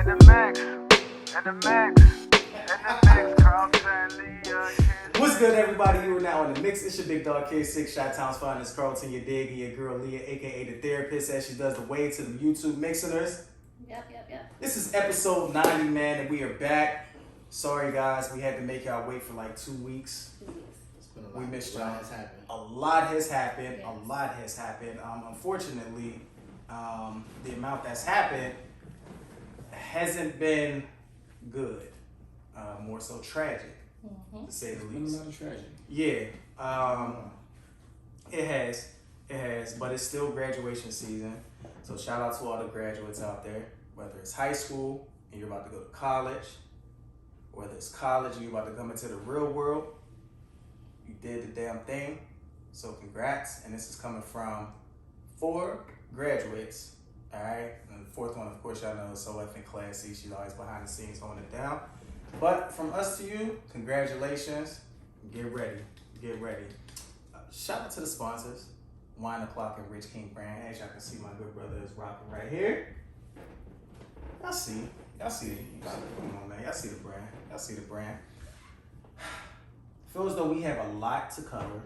In the mix, in the mix, in the mix, Carlton, Leah, What's good, everybody? You are now in the mix. It's your big dog, Kid 6, Chi-Town's finest, Carlton, your dig, and your girl, Leah, aka the therapist, as she does the way to the YouTube Mixxeners. Yep. This is episode 90, man, and we are back. Sorry, guys, we had to make y'all wait for like 2 weeks. It's been a lot. We missed y'all. A lot has happened. A lot has happened. Yes. A lot has happened. Unfortunately, the amount that's happened hasn't been good. More so tragic, to say the It's been a least. lot of tragedy. Yeah, it has, but it's still graduation season. So shout out to all the graduates out there, whether it's high school and you're about to go to college, or whether it's college and you're about to come into the real world. You did the damn thing, so congrats. And this is coming from 4 graduates, all right? And the 4th one, of course, y'all know is so effing classy. She's always behind the scenes holding it down. But from us to you, congratulations. Get ready. Shout out to the sponsors, Wine O'Clock and Rich King Brand. As y'all can see, my good brother is rocking right here. Y'all see, come on, man. Y'all see the brand. Feels as though we have a lot to cover,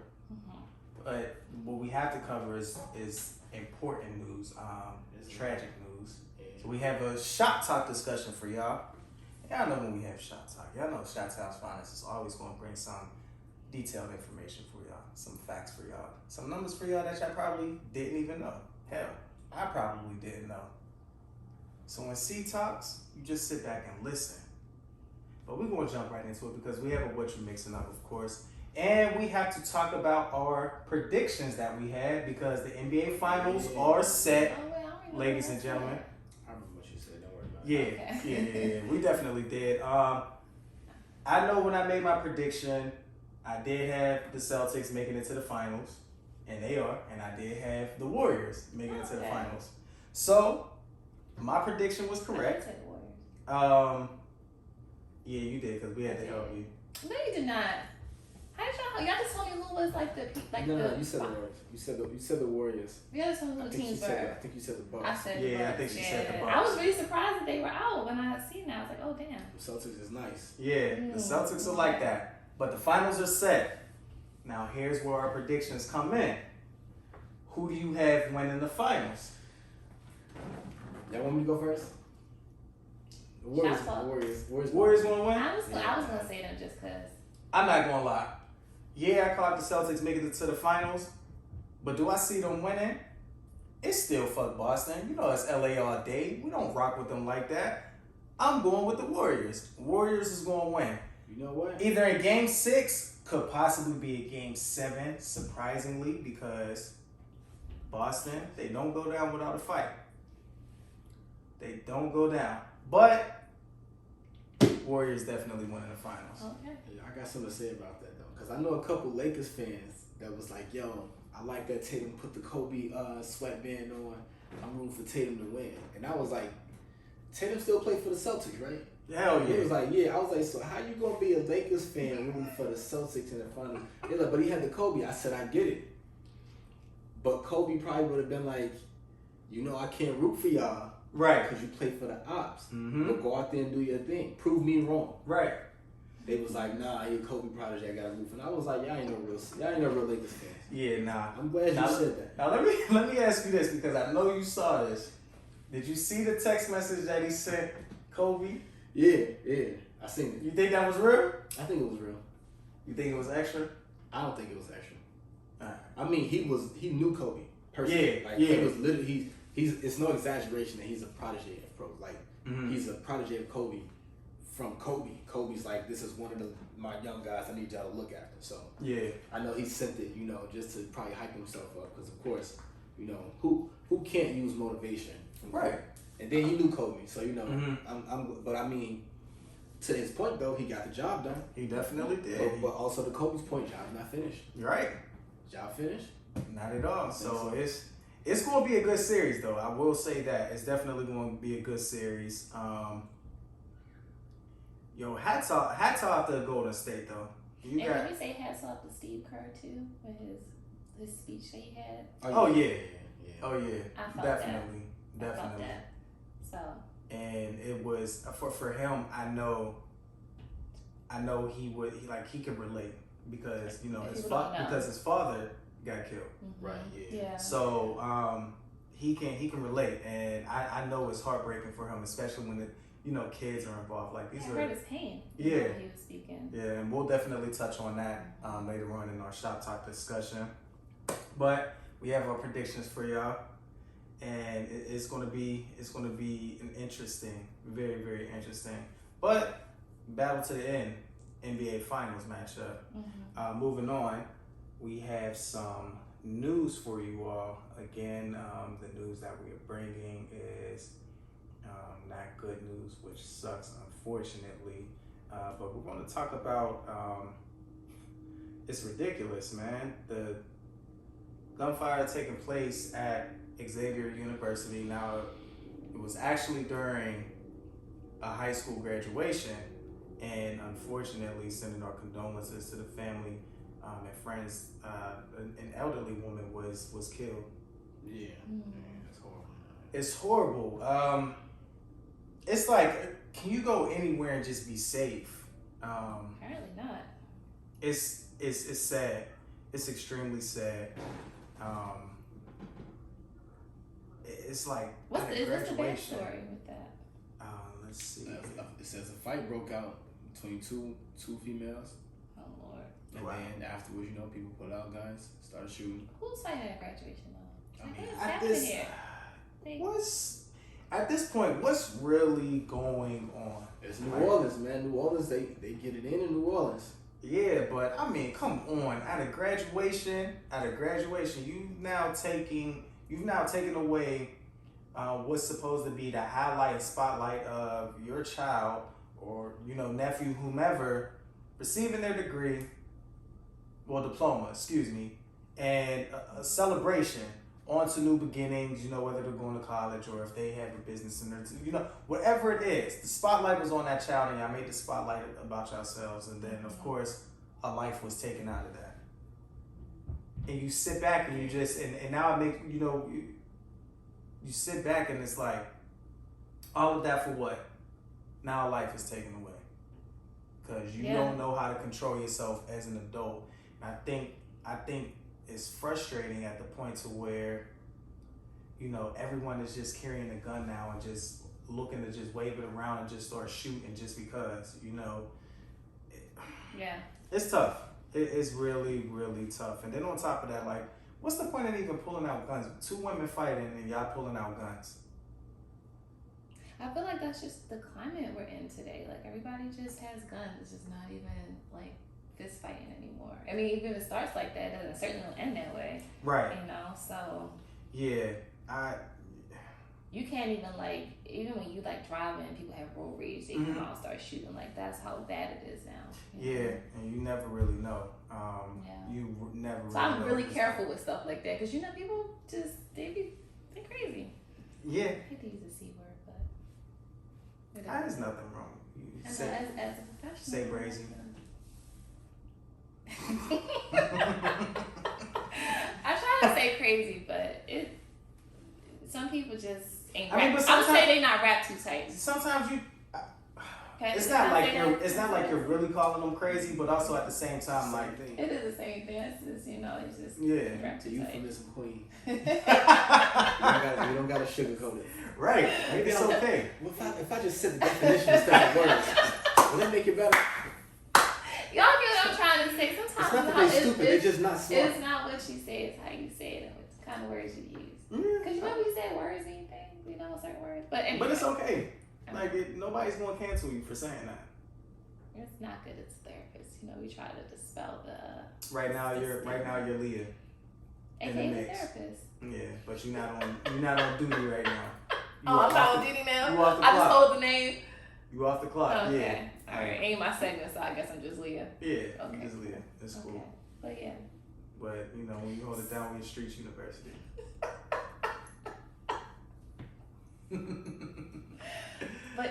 but what we have to cover is important news, tragic news. So we have a shop talk discussion for y'all. Y'all know when we have shop talk. Y'all know Chi-Town's finest is always going to bring some detailed information for y'all, some facts for y'all, some numbers for y'all that y'all probably didn't even know. Hell, I probably didn't know. So when C talks, you just sit back and listen. But we're going to jump right into it because we have a what you're mixing up, of course. And we have to talk about our predictions that we had because the NBA Finals are set, ladies and gentlemen. I remember what you said. Don't worry about it. Yeah, we definitely did. I know when I made my prediction, I did have the Celtics making it to the finals, and they are, and I did have the Warriors making it to the finals. So my prediction was correct. Yeah, you did because we had to help you. No, you did not. How did y'all just told me who was like the No, you said the Warriors. You said the Warriors. You just told me who the teams were. I think you said the Bucks. I said Yeah, the Bucks. I think she said the Bucks. I was really surprised that they were out when I seen that. I was like, oh damn. The Celtics is nice. Yeah, the Celtics are like that. But the finals are set. Now here's where our predictions come in. Who do you have winning the finals? Y'all want me to go first? The Warriors gonna win? I was gonna say them just cause. I'm not gonna lie. Yeah, I called the Celtics making it to the finals, but do I see them winning? It's still fuck Boston. You know it's LA all day. We don't rock with them like that. I'm going with the Warriors. Warriors is gonna win. You know what? Either in game 6, could possibly be a game 7, surprisingly, because Boston, they don't go down without a fight. They don't go down. But Warriors definitely winning the finals. Okay. Yeah, I got something to say about that though, because I know a couple Lakers fans that was like, "Yo, I like that Tatum put the Kobe sweatband on. I'm rooting for Tatum to win." And I was like, "Tatum still play for the Celtics, right?" Hell yeah. He was like, "Yeah." I was like, "So how you gonna be a Lakers fan rooting for the Celtics in the finals?" They're like, "But he had the Kobe." I said, "I get it, but Kobe probably would have been like, I can't root for y'all." Right. Because you play for the ops. Mm-hmm. But go out there and do your thing. Prove me wrong. Right. They was like, "Nah, he a Kobe prodigy, I gotta root for." And I was like, y'all ain't no real Lakers fans. Yeah, nah. I'm glad you said that. Now let me ask you this because I know you saw this. Did you see the text message that he sent Kobe? Yeah. I seen it. You think that was real? I think it was real. You think it was extra? I don't think it was extra. Alright. I mean, he knew Kobe personally. Yeah, Like, yeah. He was literally, it's no exaggeration that he's a prodigy of Pro. Like, he's a prodigy of Kobe from Kobe. Kobe's like, this is one of my young guys I need y'all to look after. So Yeah. I know he sent it, just to probably hype himself up. Because of course, who can't use motivation from Kobe? Right. And then he knew Kobe, so Mhm. but I mean, to his point though, he got the job done. He definitely did. But also to Kobe's point, job not finished. You're right. Job finished. Not at all. So it's going to be a good series, though. I will say that it's definitely going to be a good series. Hats off to Golden State, though. Can we say hats off to Steve Kerr too with his speech that he had? Oh yeah. I felt Definitely. that. So and it was for him. I know he could relate because his father got killed. Right. Yeah. So he can relate, and I know it's heartbreaking for him, especially when kids are involved. Like these I are heard his pain. Yeah. When he was speaking. Yeah, and we'll definitely touch on that later on in our shop talk discussion. But we have our predictions for y'all, and it's gonna be an interesting, very, very interesting, but battle to the end NBA Finals matchup. Moving on, we have some news for you all. Again, the news that we are bringing is not good news, which sucks, unfortunately. But we're going to talk about, it's ridiculous, man. The gunfire taking place at Xavier University. Now, it was actually during a high school graduation, and unfortunately, sending our condolences to the family and friends. An elderly woman was killed. Yeah, it's horrible. It's horrible. It's like, can you go anywhere and just be safe? Apparently not. It's sad. It's extremely sad. It's like What's at a the graduation. backstory with that? Let's see. It says a fight broke out between two females, Oh Lord. and Wow. then afterwards, people pulled out guns, started shooting. Who's fighting at graduation though? I Like, mean, what is At happening this, here? They- at this point, what's really going on? It's New Orleans, man. New Orleans, they get it in New Orleans. Yeah, but I mean, come on! At a graduation, you've now taken away what's supposed to be the highlight spotlight of your child or nephew, whomever, receiving their degree, diploma, excuse me, and a celebration on to new beginnings. Whether they're going to college or if they have a business in there, whatever it is, the spotlight was on that child, and y'all made the spotlight about yourselves, and then of course a life was taken out of that. And you sit back and you just and now it makes you sit back and it's like, all of that for what? Now life is taken away because you don't know how to control yourself as an adult. And I think it's frustrating at the point to where everyone is just carrying a gun now and just looking to just wave it around and just start shooting just because Yeah. it's tough. It's really, really tough. And then on top of that, like, what's the point of even pulling out guns? Two women fighting and y'all pulling out guns. I feel like that's just the climate we're in today. Like everybody just has guns. It's just not even like fist fighting anymore. I mean, even if it starts like that, it doesn't certainly will end that way. Right. So Yeah. you can't even even when you driving, people have road rage, they come out and start shooting. That's how bad it is now. Yeah, and you never really know. You never really know. So I'm really careful with stuff like that because people just they're crazy. Yeah. I hate to use the C word, but There's nothing wrong. You as say, a professional. say brazy. I try to say crazy, but some people just ain't. I mean, but I would sometimes- say they not wrapped too tight. Sometimes you. Okay? It's not like you're really calling them crazy, but also at the same time, like. It is the same thing. It's just it's just Yeah. wrapped To too you tight. from this queen. You don't gotta sugarcoat it. Right. Maybe It's I'll- okay. Well, if I just said the definition instead of words, will that make it better? Y'all get what I'm trying to say. It's Sometimes not that they're stupid, they're just not smart. It's not what you say, it's how you say it and what kind of words you use. Mm. Because you say words and anything, certain words. But anyway, But it's okay. Nobody's gonna cancel you for saying that. it's not good as a therapist. We try to dispel the. Right now you're Leah. And in the he's a mix. therapist. Yeah, but you're not on duty right now. You Oh, are I'm off not the- on duty now? you off the I just clock. hold the name. You off the clock. Okay. Alright. Ain't my segment, so I guess I'm just Leah. Yeah. Yeah. Okay. You just Leah. It's Okay. cool. But yeah. But when you hold it down with your streets university. But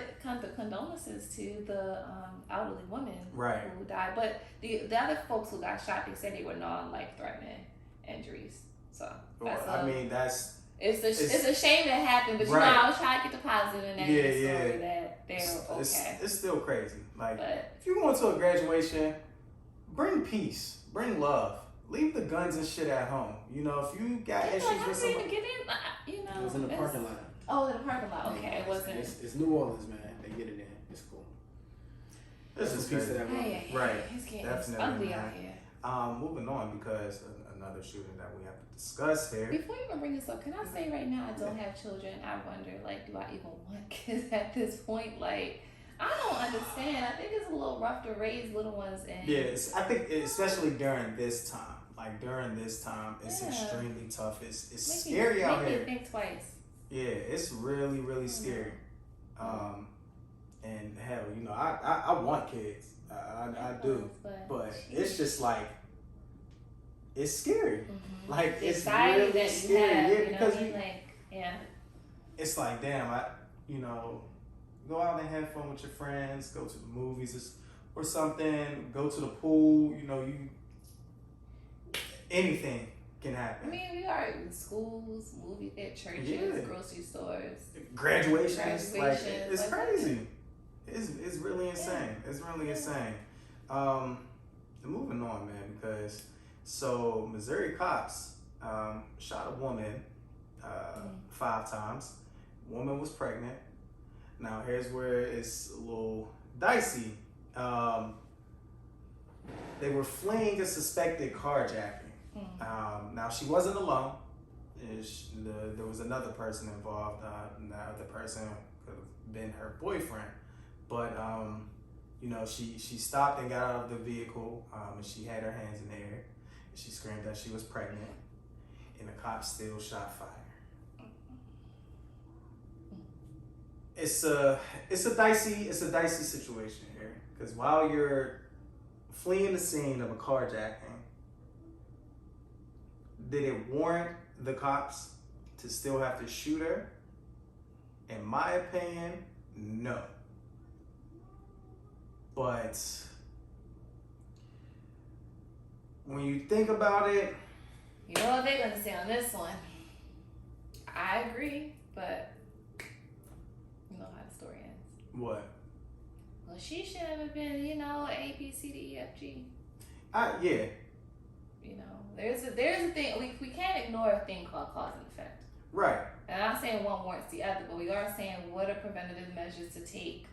condolences to the elderly woman Right. who died. But the other folks who got shot, they said they were non-life-threatening injuries. So Well, that's I mean, that's It's a shame that happened, but you know, I was trying to get the positive in that story that they're okay. It's still crazy. Like, but if you go into a graduation, bring peace, bring love. Leave the guns and shit at home. You know, if you got issues with somebody. Even get in? You know, It was in the parking lot. Oh, in the parking lot. Okay, it wasn't. It's New Orleans, man. They get it in. It's cool. This is crazy. Right. It's definitely ugly out here. Moving on, because another shooting that we have to discuss here. Before you even bring this up, can I say right now I don't have children. I wonder, like, do I even want kids at this point? Like, I don't understand. I think it's a little rough to raise little ones. And yes, I think especially during this time. Like during this time, it's extremely tough. It's scary out here. Make me think twice. Yeah, it's really, really scary. And hell, you know, I want kids. I do. But it's just like, it's scary. Mm-hmm. Like, the it's really scary. Because it's like, damn, you know, go out and have fun with your friends, go to the movies or something, go to the pool, you know, anything can happen. I mean, we are in schools, movie theaters, churches, grocery stores, graduations. Like, it's crazy. It's really insane. It's really insane. Moving on, man, because so Missouri cops shot a woman 5 times. Woman was pregnant. Now here's where it's a little dicey. They were fleeing a suspected carjacking. Now she wasn't alone. There was another person involved. The other person could have been her boyfriend, but you know, she stopped and got out of the vehicle, and she had her hands in the air. And she screamed that she was pregnant, and the cops still shot fire. It's a dicey situation here, because while you're fleeing the scene of a carjacking, did it warrant the cops to still have to shoot her? In my opinion, no. But when you think about it, you know what they're gonna say on this one. I agree, but you know how the story ends. What? Well, she should have been, you know, A, B, C, D, E, F, G. Yeah. You know, there's a thing, we can't ignore a thing called cause and effect. Right. And I'm not saying one warrants the other, but we are saying what are preventative measures to take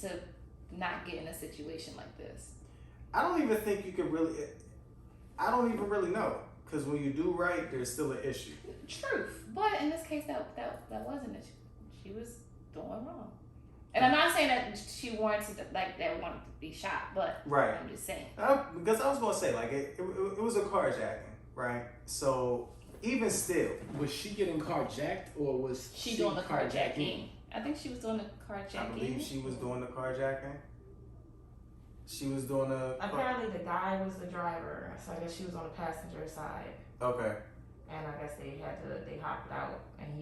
to not get in a situation like this. I don't even think you could really, I don't even really know. Because when you do right, there's still an issue. Truth. But in this case, that wasn't it. She was doing wrong. And I'm not saying that she warranted, like, that wanted to be shot, but right. I'm just saying. Because I was going to say, like, it was a carjacking, right? So, even still. Was she getting carjacked, or was she doing the carjacking? I think she was doing the carjacking. I believe she was doing the carjacking. She was doing the... Apparently the guy was the driver, so I guess she was on the passenger side. Okay. And I guess they hopped out, and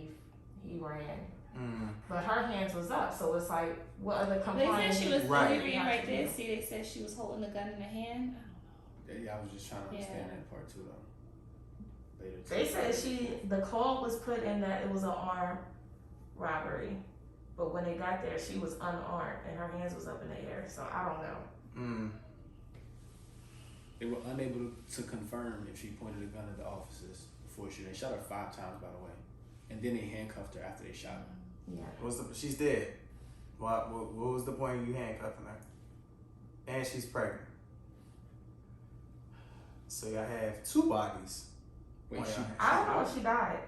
he ran. Mm. But her hands was up, so it's like, what other They compliance? said she was right there. See, they said she was holding the gun in her hand. Yeah, I was just trying to understand that part too, though. They said the call was put in that it was an armed robbery, but when they got there, she was unarmed and her hands was up in the air. So I don't know. Mm. They were unable to confirm if she pointed a gun at the officers before shooting. They shot her 5 times, by the way, and then they handcuffed her after they shot her. Yeah. She's dead. What was the point of you handcuffing her? And she's pregnant. So y'all have 2 bodies. Wait, I don't know if she died.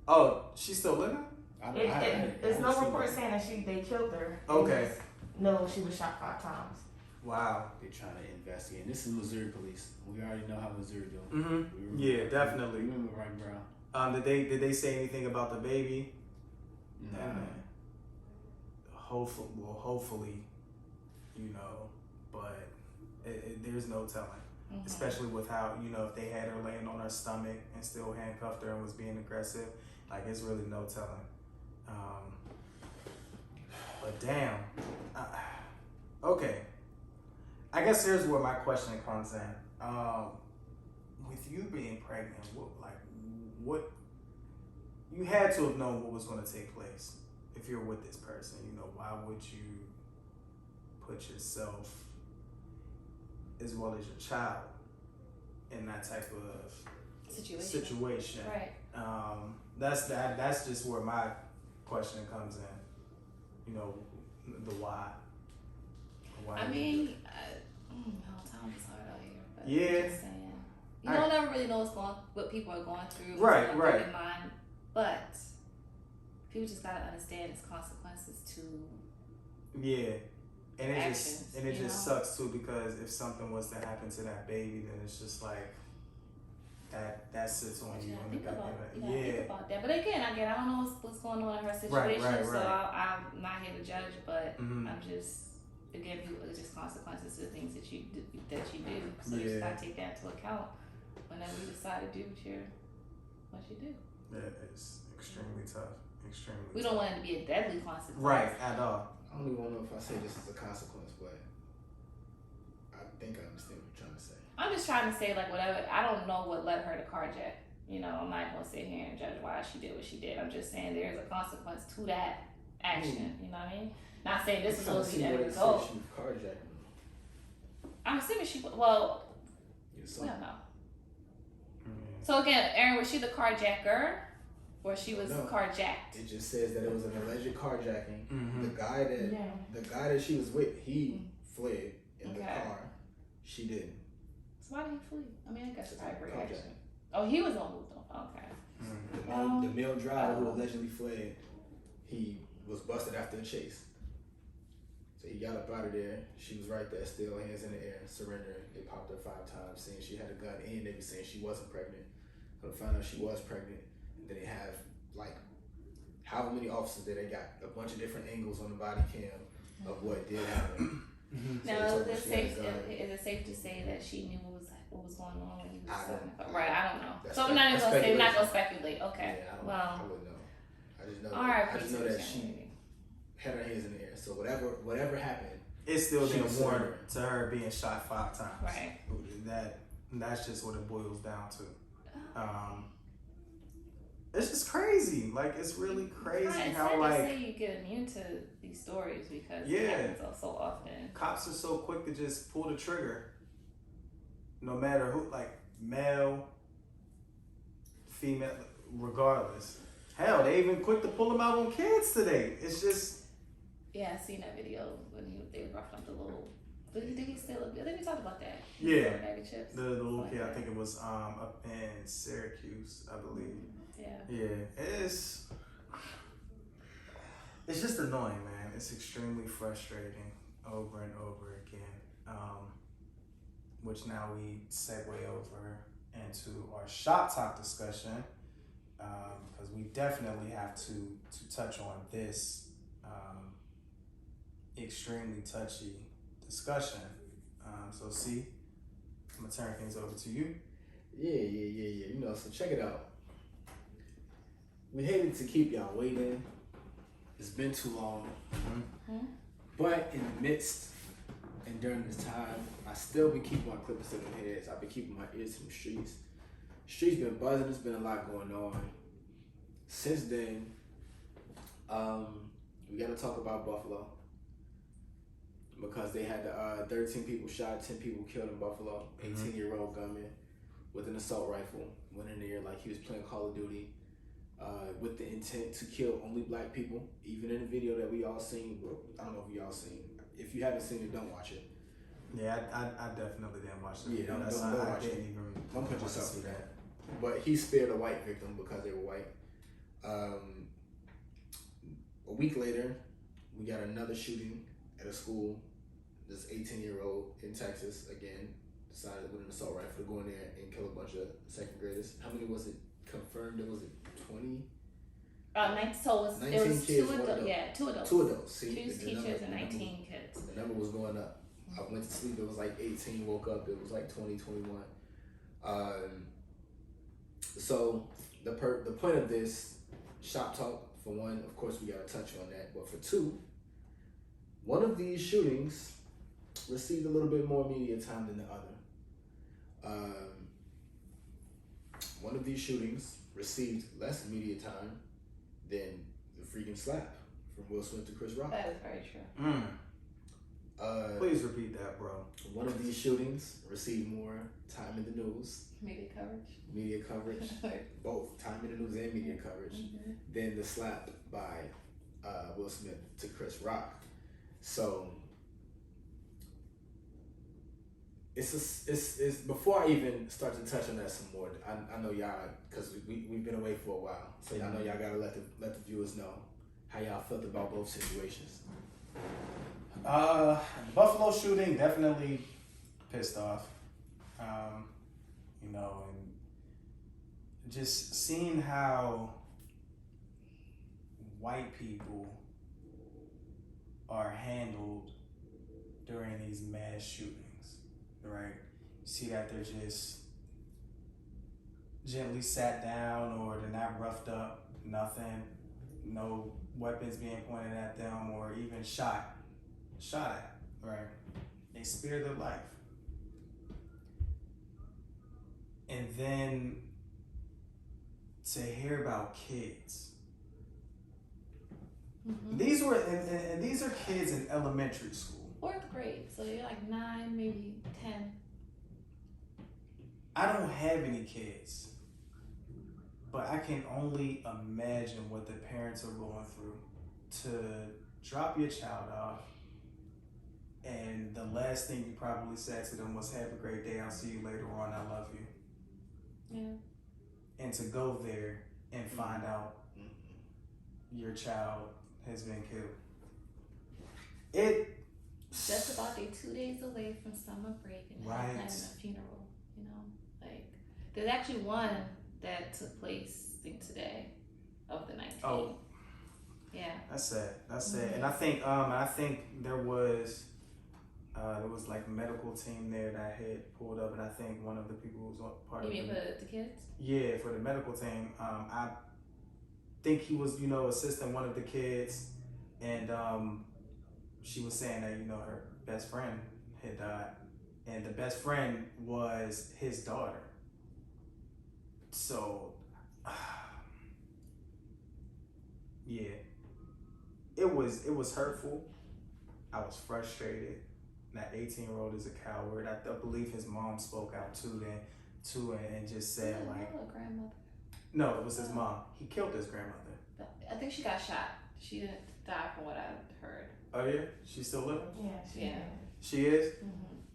Oh, she's still living? There's no report saying that they killed her. Okay. No, she was shot 5 times. Wow. They're trying to investigate. This is Missouri police. We already know how Missouri doing. Mm-hmm. Yeah, definitely. We remember right, bro. Did they say anything about the baby? No. Hopefully, you know, but there's no telling. Mm-hmm. Especially with how, you know, if they had her laying on her stomach and still handcuffed her and was being aggressive, like, it's really no telling. But damn. Okay. I guess here's where my question comes in. With you being pregnant, you had to have known what was going to take place if you're with this person. You know, why would you put yourself as well as your child in that type of situation? Right. That's just where my question comes in. You know, the why. I mean, times is hard out here. But Yeah. I'm just saying, you don't never really know what people are going through. Right, what's right. in their mind, but people just gotta understand its consequences to. Yeah. And it actions, just sucks too, because if something was to happen to that baby, then it's just like that sits on you. Think about that. But again, I don't know what's going on in her situation, Right. so I'm not here to judge. But Mm-hmm. I'm just again, people, it's just consequences to the things that you do. So you just gotta take that into account whenever you decide to do what you do. Yeah, it's extremely tough. Extremely. We don't want it to be a deadly consequence. Right, at all. I don't even know if I say this is a consequence, but I think I understand what you're trying to say. I'm just trying to say, like, whatever. I don't know what led her to carjack. You know, I'm not gonna sit here and judge why she did what she did. I'm just saying there's a consequence to that action. You know what I mean? Not saying this is supposed to be the end result. She was carjacking. I'm assuming we don't know. So again, Aaron, was she the carjacker, or she was carjacked? It just says that it was an alleged carjacking. Mm-hmm. The guy that she was with, he fled in the car. She didn't. So why did he flee? I mean, I guess it's probably carjacking. reaction. Oh, he was on move though. Okay. Mm-hmm. The male driver who allegedly fled, he was busted after a chase. So he got up out of there. She was right there, still hands in the air, surrendering. They popped her 5 times, saying she had a gun, and they were saying she wasn't pregnant. But found out she was pregnant. And then they have, like, however many officers that they got, a bunch of different angles on the body cam of what did happen. Mm-hmm. Now, is it safe to say that she knew what was going on when he was selling the car? Right, I don't know. So we're not gonna speculate. Okay. Yeah, I wouldn't know. I just know. I just know that she had her hands in the air. So whatever happened, it's still being warned to her being shot 5 times. Right. That's just what it boils down to. It's just crazy. Like, it's really crazy how, like, say you get immune to these stories because it happens so often. Cops are so quick to just pull the trigger, no matter who, like, male, female, regardless. Hell, they even quick to pull them out on kids today. It's just. Yeah, I seen that video when they were roughing up the little. Did he steal a? I think we talked about that. Yeah. Bag of chips. The little kid, I think it was up in Syracuse, I believe. Yeah. Yeah, it's just annoying, man. It's extremely frustrating over and over again. Which now we segue over into our shop talk discussion, because we definitely have to touch on this extremely touchy discussion. So see, I'm gonna turn things over to you. Yeah. You know, so check it out. We hated to keep y'all waiting. It's been too long. Mm-hmm. But in the midst and during this time, I still been keeping my clippers to my heads. I've been keeping my ears to the streets. Streets been buzzing. There's been a lot going on. Since then, we got to talk about Buffalo. Because they had 13 people shot, 10 people killed in Buffalo. 18-year-old gunman with an assault rifle went in there like he was playing Call of Duty with the intent to kill only black people. Even in the video that we all seen, I don't know if y'all seen. If you haven't seen it, don't watch it. Yeah, I definitely didn't watch it. Yeah, don't watch it. Don't put yourself through that. But he spared a white victim because they were white. A week later, we got another shooting at a school. This 18-year-old in Texas, again, decided with an assault rifle to go in there and kill a bunch of second graders. How many was it confirmed? Was it 20? 19, so it was kids, 2 adults. Yeah, 2 adults. 2 adults. See, 2 teachers and 19 kids. The number was going up. I went to sleep, it was like 18, woke up, it was like 20, 21. So the point of this shop talk, for one, of course we gotta touch on that, but for two, one of these shootings received a little bit more media time than the other. One of these shootings received less media time than the freaking slap from Will Smith to Chris Rock. That is very true. Please repeat that, bro. One of these shootings received more time in the news, Media coverage. both time in the news and media coverage, than the slap by Will Smith to Chris Rock. So it's before I even start to touch on that some more. I know y'all, because we've been away for a while, so y'all know y'all gotta let the viewers know how y'all felt about both situations. Buffalo shooting, definitely pissed off. You know, and just seeing how white people are handled during these mass shootings, right? You see that they're just gently sat down, or they're not roughed up, nothing, no weapons being pointed at them, or even shot at, right? They spare their life. And then to hear about kids. These were, and these are kids in elementary school. 4th grade, so you're like 9, maybe 10. I don't have any kids, but I can only imagine what the parents are going through to drop your child off, and the last thing you probably said to them was, "Have a great day, I'll see you later on, I love you." Yeah. And to go there and find out your child has been killed. Just about 2 days away from summer break and having a funeral, you know? Like, there's actually one that took place, I think, today, of the 19th. Oh. Yeah. That's sad. And I think there was like a medical team there that had pulled up, and I think one of the people who was part of You mean for the kids? Yeah, for the medical team. I think he was, assisting one of the kids, and she was saying that, her best friend had died, and the best friend was his daughter. So, yeah, it was hurtful. I was frustrated. That 18-year-old is a coward. I believe his mom spoke out too and just said Grandmother. No, it was his mom. He killed his grandmother. I think she got shot. She didn't die from what I heard. Oh yeah? She's still living? Yeah. She is?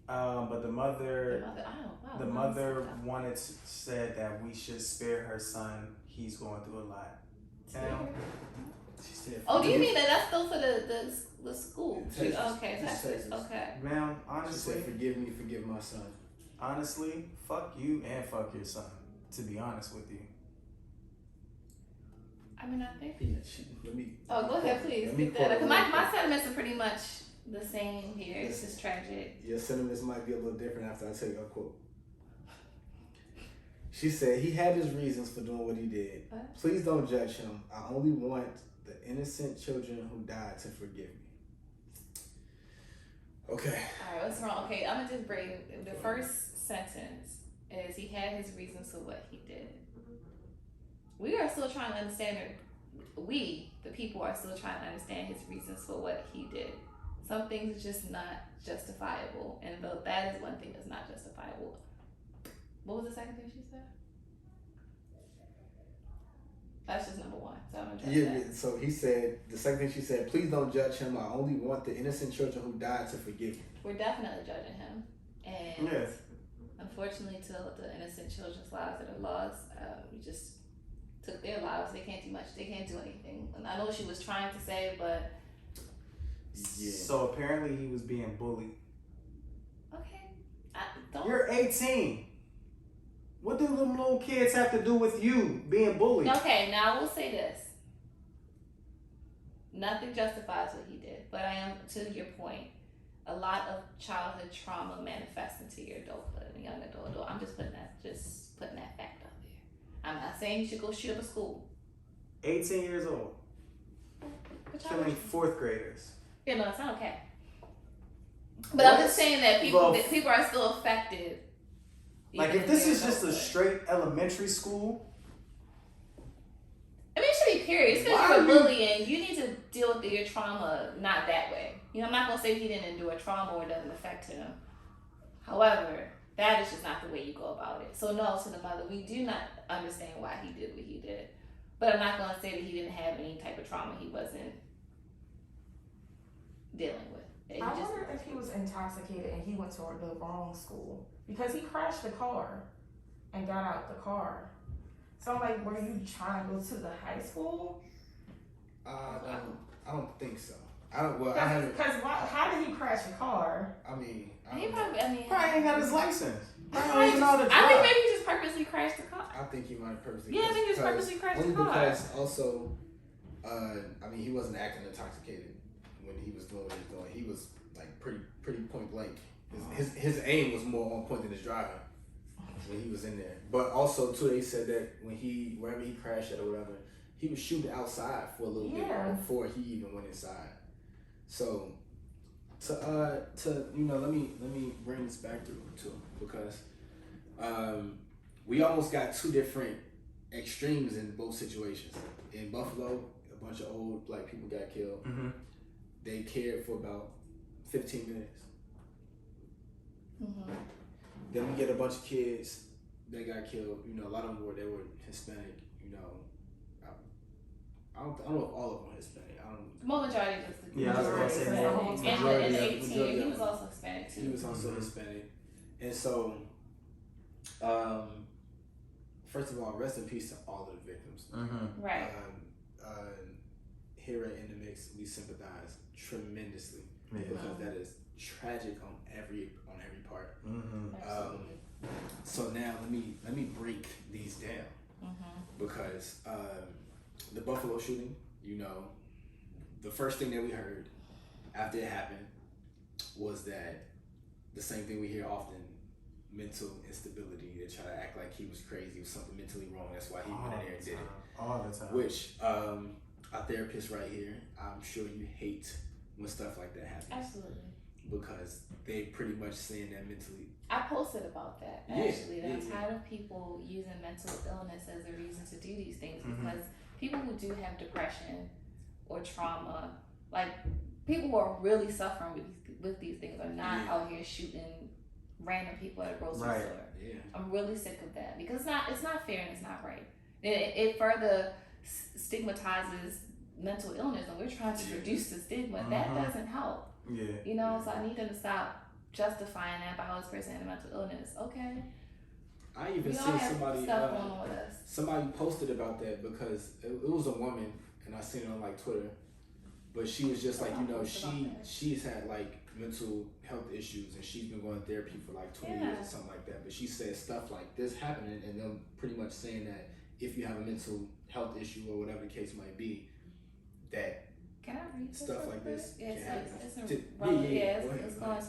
But the mother said that we should spare her son. He's going through a lot. She said, oh, do you mean that's still for the school? Okay, Texas. Okay. Ma'am, honestly, she said, forgive me, forgive my son. Honestly, fuck you and fuck your son, to be honest with you. I mean, I think. Yeah, go ahead, please. Because my sentiments are pretty much the same here. It's just tragic. Your sentiments might be a little different after I tell you a quote. She said, he had his reasons for doing what he did. What? Please don't judge him. I only want the innocent children who died to forgive me. Okay. All right, what's wrong? Okay, I'm going to just bring the first sentence is he had his reasons for what he did. We are still trying to understand, we, the people, are still trying to understand his reasons for what he did. Some things are just not justifiable, and though that is one thing that's not justifiable. What was the second thing she said? That's just number one. So I'm gonna that. So he said, the second thing she said, please don't judge him. I only want the innocent children who died to forgive me. We're definitely judging him. And unfortunately, till the innocent children's lives that are lost, we just took their lives. They can't do much. They can't do anything. And I know what she was trying to say, but. Yeah. So apparently he was being bullied. Okay. You're 18. What do them little kids have to do with you being bullied? Okay, now I will say this. Nothing justifies what he did, but I am, to your point, a lot of childhood trauma manifests into your adulthood and young adult. I'm just putting that fact out there. I'm not saying you should go shoot up a school. 18 years old. Killing 4th graders. Yeah, no, it's not okay. But I'm just saying that people are still affected. Like, if this is just a straight elementary school, period. It's because you're a bully and you need to deal with your trauma not that way. You know, I'm not gonna say he didn't endure trauma or it doesn't affect him. However, that is just not the way you go about it. So no, to the mother, we do not understand why he did what he did. But I'm not gonna say that he didn't have any type of trauma he wasn't dealing with. I wonder if he was intoxicated and he went to the wrong school because he crashed the car and got out the car. So I'm like, were you trying to go to the high school? I don't think so. I don't. Well, I haven't. Because how did he crash the car? I mean, He probably ain't got his license. I think maybe he just purposely crashed the car. I think he might have purposely. Yeah, I think he just purposely crashed the car. Because also, I mean, he wasn't acting intoxicated when he was doing what he was doing. He was like pretty point blank. His aim was more on point than his driving when he was in there. But also too, they said that wherever he crashed at or whatever, he was shooting outside for a little bit before he even went inside. So to you know, let me bring this back to him because we almost got two different extremes in both situations. In Buffalo, a bunch of old black people got killed. Mm-hmm. They cared for about 15 minutes. Mm-hmm. Then we get a bunch of kids that got killed. You know, a lot of them were Hispanic. You know, I don't know if all of them were Hispanic. Well, majority just the Yeah, I was gonna say and the 18, he was also Hispanic too. He was also Hispanic, and so first of all, rest in peace to all of the victims. Mm-hmm. Right. Here at In the Mix, we sympathize tremendously because that is tragic on every part. Mm-hmm. So now let me break these down because the Buffalo shooting, you know, the first thing that we heard after it happened was that the same thing we hear often: mental instability. They try to act like he was crazy, he was something mentally wrong. That's why he went in there and did it. All the time. Which a therapist right here, I'm sure you hate when stuff like that happens. Absolutely. Because they pretty much saying that mentally. I posted about that actually. Yeah, I'm tired of people using mental illness as a reason to do these things because people who do have depression or trauma, like people who are really suffering with these things, are not out here shooting random people at a grocery store. Yeah. I'm really sick of that because it's not fair and it's not right. It further stigmatizes mental illness, and we're trying to reduce the stigma. That doesn't help. Yeah. You know, so I need them to stop justifying that by this person had a mental illness. Okay. I even seen somebody posted about that because it was a woman, and I seen it on like Twitter, but she was just like, you know, she's had like mental health issues and she's been going to therapy for like 20 years or something like that. But she said stuff like this happening, and them pretty much saying that if you have a mental health issue or whatever the case might be, that can I read stuff like this? It's it's going to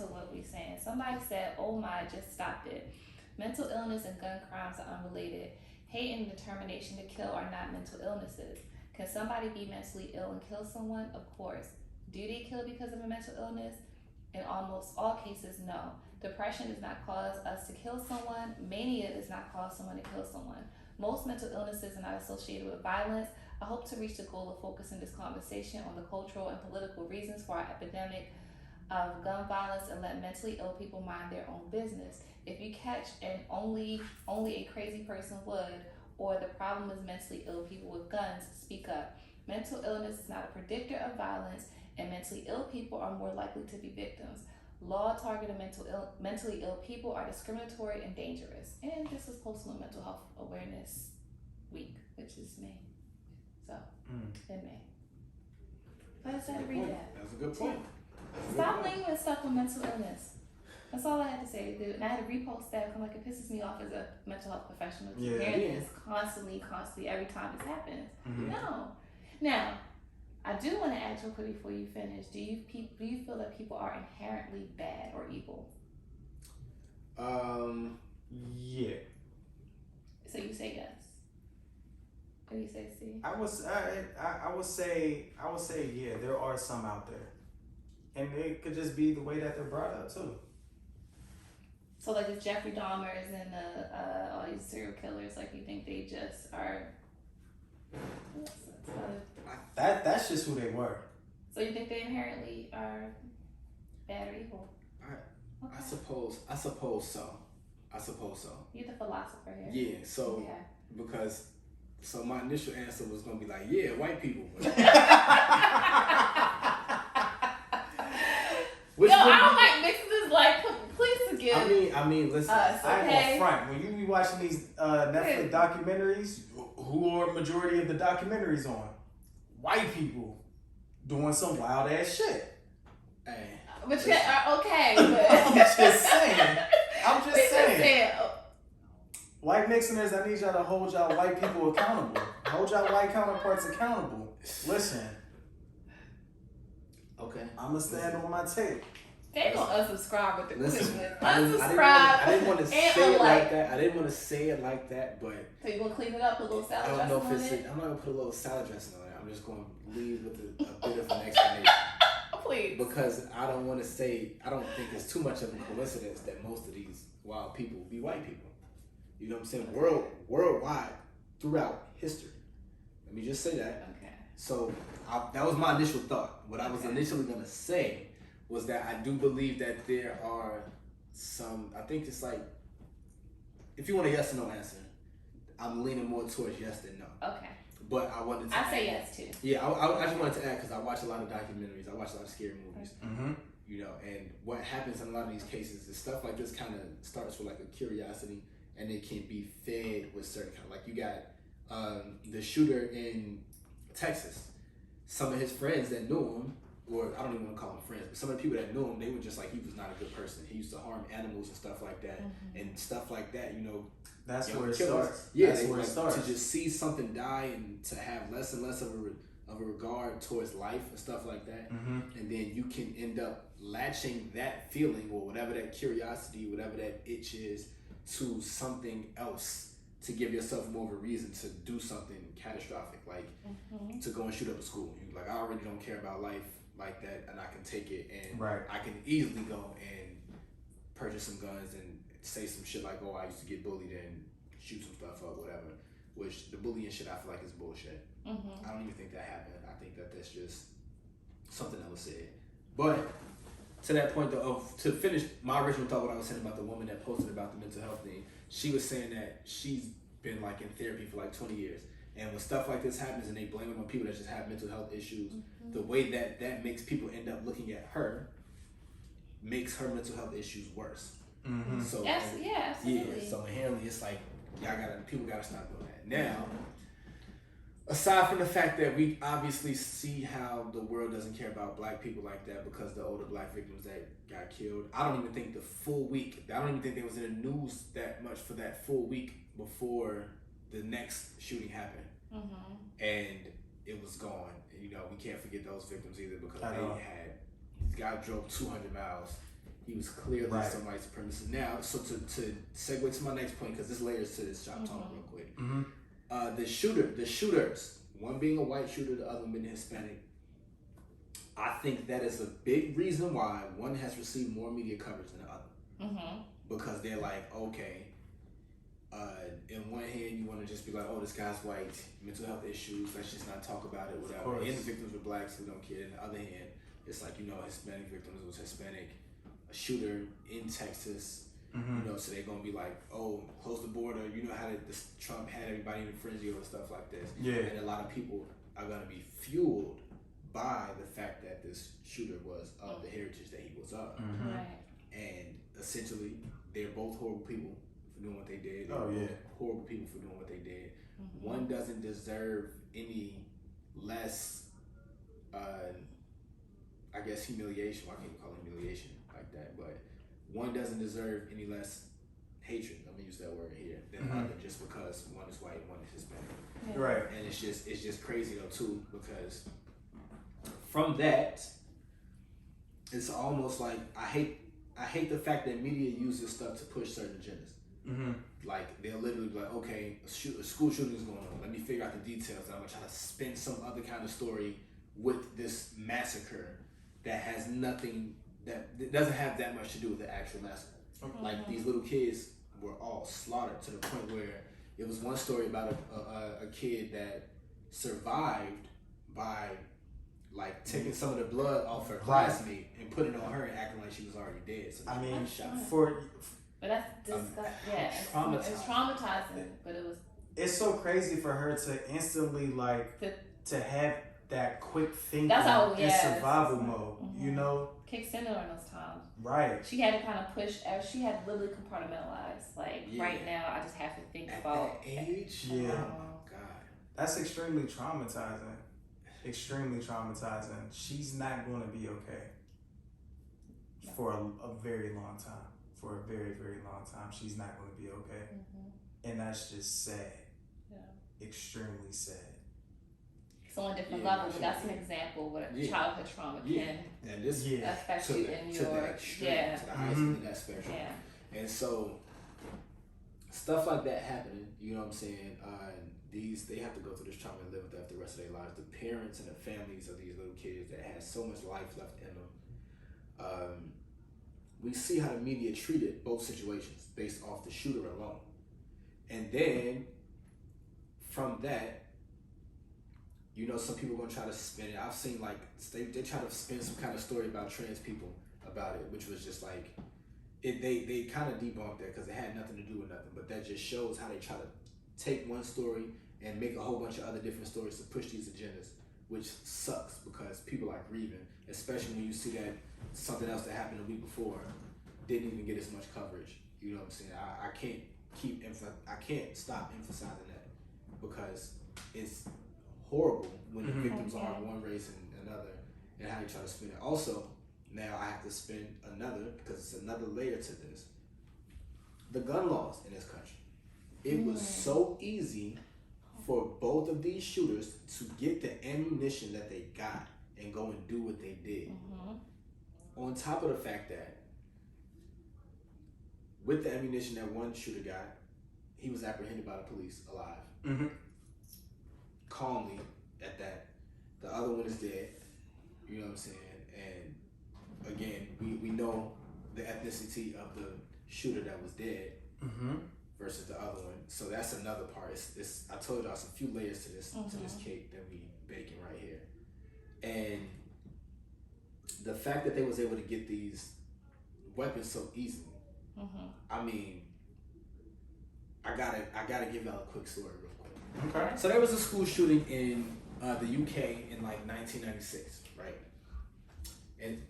what we're saying. Somebody said, "Oh my, just stop it. Mental illness and gun crimes are unrelated. Hate and determination to kill are not mental illnesses. Can somebody be mentally ill and kill someone? Of course. Do they kill because of a mental illness? In almost all cases, no. Depression does not cause us to kill someone. Mania does not cause someone to kill someone. Most mental illnesses are not associated with violence. I hope to reach the goal of focusing this conversation on the cultural and political reasons for our epidemic of gun violence and let mentally ill people mind their own business. If you catch and only a crazy person would, or the problem is mentally ill people with guns, speak up. Mental illness is not a predictor of violence, and mentally ill people are more likely to be victims. Law targeting mentally ill people are discriminatory and dangerous." And this is posted on Mental Health Awareness Week, which is May. So, in May. But I said read that. That's a good point. Stop labeling stuff with mental illness. That's all I had to say. And I had to repost that because it pisses me off as a mental health professional to hear this constantly, every time this happens. No. Now, I do want to ask real quick before you finish. Do you feel that people are inherently bad or evil? Yeah. So you say yes. What do you say, Steve? I would say yeah. There are some out there, and it could just be the way that they're brought up too. So like the Jeffrey Dahmers and the all these serial killers, like you think they just are That's just who they were. So you think they inherently are bad or evil? I suppose so. You're the philosopher here. Yeah, so Okay. because my initial answer was gonna be like, yeah, white people. Which Yo, would I don't be- like Mixxeners. Like, please forgive I mean, listen. us. I ain't Okay. gonna front. When you be watching these Netflix documentaries, who are majority of the documentaries on? White people doing some wild ass shit. Hey, But you okay. I'm But just saying. I'm just saying. oh, White Mixxeners, I need y'all to hold y'all white people accountable. Hold y'all white counterparts accountable. Listen, okay. I'ma stand on my tape. they gonna unsubscribe with the Listen, quickness. I Unsubscribe. didn't want to and say it unlike. like that. I didn't want to say it like that, but So you gonna clean it up, put a little I salad don't know dressing if on it's. it? I'm not gonna put a little salad dressing on it. I'm just gonna leave with a bit of an explanation Please. because I don't want to say. I don't think it's too much of a coincidence that most of these wild people be white people. You know what I'm saying? Worldwide, throughout history. Let me just say that. Okay. So that was my initial thought. What I was initially gonna say was that I do believe that there are some. I think it's like, if you want a yes or no answer, I'm leaning more towards yes than no. Okay. But I wanted to. I say yes too. Yeah, I just wanted to add because I watch a lot of documentaries. I watch a lot of scary movies. Mm-hmm. You know, and what happens in a lot of these cases is stuff like this kind of starts with like a curiosity, and it can be fed with certain kind. Like you got the shooter in Texas. Some of his friends that knew him, or I don't even want to call them friends, but some of the people that knew him, they were just like he was not a good person. He used to harm animals and stuff like that, and stuff like that. You know, That's young where it killers. starts. Yeah, That's where it like, starts. to just see something die and to have less and less of a regard towards life and stuff like that, Mm-hmm. and then you can end up latching that feeling or whatever that curiosity, whatever that itch is, to something else to give yourself more of a reason to do something catastrophic, like to go and shoot up a school. You like, I already don't care about life like that, and I can take it, and Right. I can easily go and purchase some guns and say some shit like, oh, I used to get bullied and shoot some stuff up, whatever. Which the bullying shit, I feel like is bullshit. I don't even think that happened. I think that that's just something that was said. But to that point, though, to finish my original thought, what I was saying about the woman that posted about the mental health thing, she was saying that she's been like in therapy for like 20 years. And when stuff like this happens and they blame it on people that just have mental health issues, the way that makes people end up looking at her makes her mental health issues worse. Mm-hmm. So Yes, yeah, absolutely. yeah, so inherently it's like people gotta stop doing that. Now, aside from the fact that we obviously see how the world doesn't care about black people like that because the older black victims that got killed, I don't even think they was in the news that much for that full week before the next shooting happened. And it was gone. You know, we can't forget those victims either because this guy drove 200 miles. He was clearly some white supremacist. Now, so to segue to my next point, because this layers to this shop talk real quick. The shooters, one being a white shooter, the other one being Hispanic. I think that is a big reason why one has received more media coverage than the other. Because they're like, okay, in one hand you want to just be like, oh, this guy's white, mental health issues, let's just not talk about it, whatever. And the victims were blacks, we don't care. On the other hand, it's like, you know, Hispanic victims, it was Hispanic, a shooter in Texas. You know, so they're gonna be like, oh, close the border. You know how Trump had everybody in a frenzy over stuff like this. Yeah. And a lot of people are gonna be fueled by the fact that this shooter was of the heritage that he was of. Right. And essentially, they're both horrible people for doing what they did. Oh, yeah. Horrible people for doing what they did. One doesn't deserve any less, I guess, humiliation. Well, I can't call it humiliation like that, but one doesn't deserve any less hatred. I'm gonna use that word here than the other, just because one is white, one is Hispanic. Yeah. Right. And it's just crazy though too, because from that, it's almost like I hate the fact that media uses stuff to push certain agendas. Like they'll literally be like, okay, a school shooting is going on. Let me figure out the details, and I'm gonna try to spin some other kind of story with this massacre that has nothing, that doesn't have that much to do with the actual massacre. Like these little kids were all slaughtered to the point where it was one story about a kid that survived by like taking some of the blood off her classmate and putting it on her and acting like she was already dead. So I mean, shot. But that's disgusting. Yeah, it's traumatizing. traumatizing. But it was. It's so crazy for her to instantly like to have that quick thinking That's how. in Yeah. survival mode. Mm-hmm. You know. Kicks in during those times. Right. She had to kind of push. She had literally compartmentalized. Like right now, I just have to think At about. that age. Yeah. Oh God. That's extremely traumatizing. Extremely traumatizing. She's not going to be okay for a very long time. For a very, very long time, she's not going to be okay. Mm-hmm. And that's just sad. Yeah. Extremely sad. So on different levels, but that's an example of what a childhood trauma can And this affect you in to the your extreme, to the highest end of that spectrum. Yeah. And so stuff like that happening, you know what I'm saying? They have to go through this trauma and live with that for the rest of their lives. The parents and the families of these little kids that had so much life left in them. We see how the media treated both situations based off the shooter alone. And then from that, you know, some people are gonna try to spin it. I've seen like they try to spin some kind of story about trans people about it, which was just like they kind of debunked that because it had nothing to do with nothing. But that just shows how they try to take one story and make a whole bunch of other different stories to push these agendas, which sucks because people are grieving, especially when you see that something else that happened a week before didn't even get as much coverage. You know what I'm saying? I can't stop emphasizing that because it's horrible when the victims are one race and another, and how they try to spin it. Also, now I have to spin another because it's another layer to this. The gun laws in this country. It was so easy for both of these shooters to get the ammunition that they got and go and do what they did. On top of the fact that with the ammunition that one shooter got, he was apprehended by the police alive. Calmly at that. The other one is dead. You know what I'm saying? And again, we know the ethnicity of the shooter that was dead versus the other one. So that's another part. It's I told y'all it's a few layers to this cake that we baking right here. And the fact that they was able to get these weapons so easily. I mean, I gotta give y'all a quick story real quick. Okay. So there was a school shooting in the UK in like 1996, right? And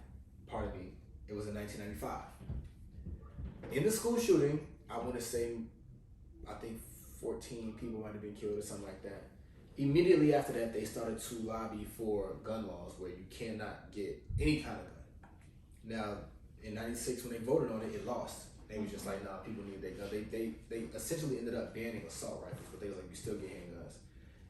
pardon me, it was in 1995. In the school shooting, I want to say, I think 14 people might have been killed or something like that. Immediately after that, they started to lobby for gun laws where you cannot get any kind of gun. Now, in 96, when they voted on it, it lost. They were just like, nah, people need their gun. They essentially ended up banning assault rifles, but they was like, you still get handguns.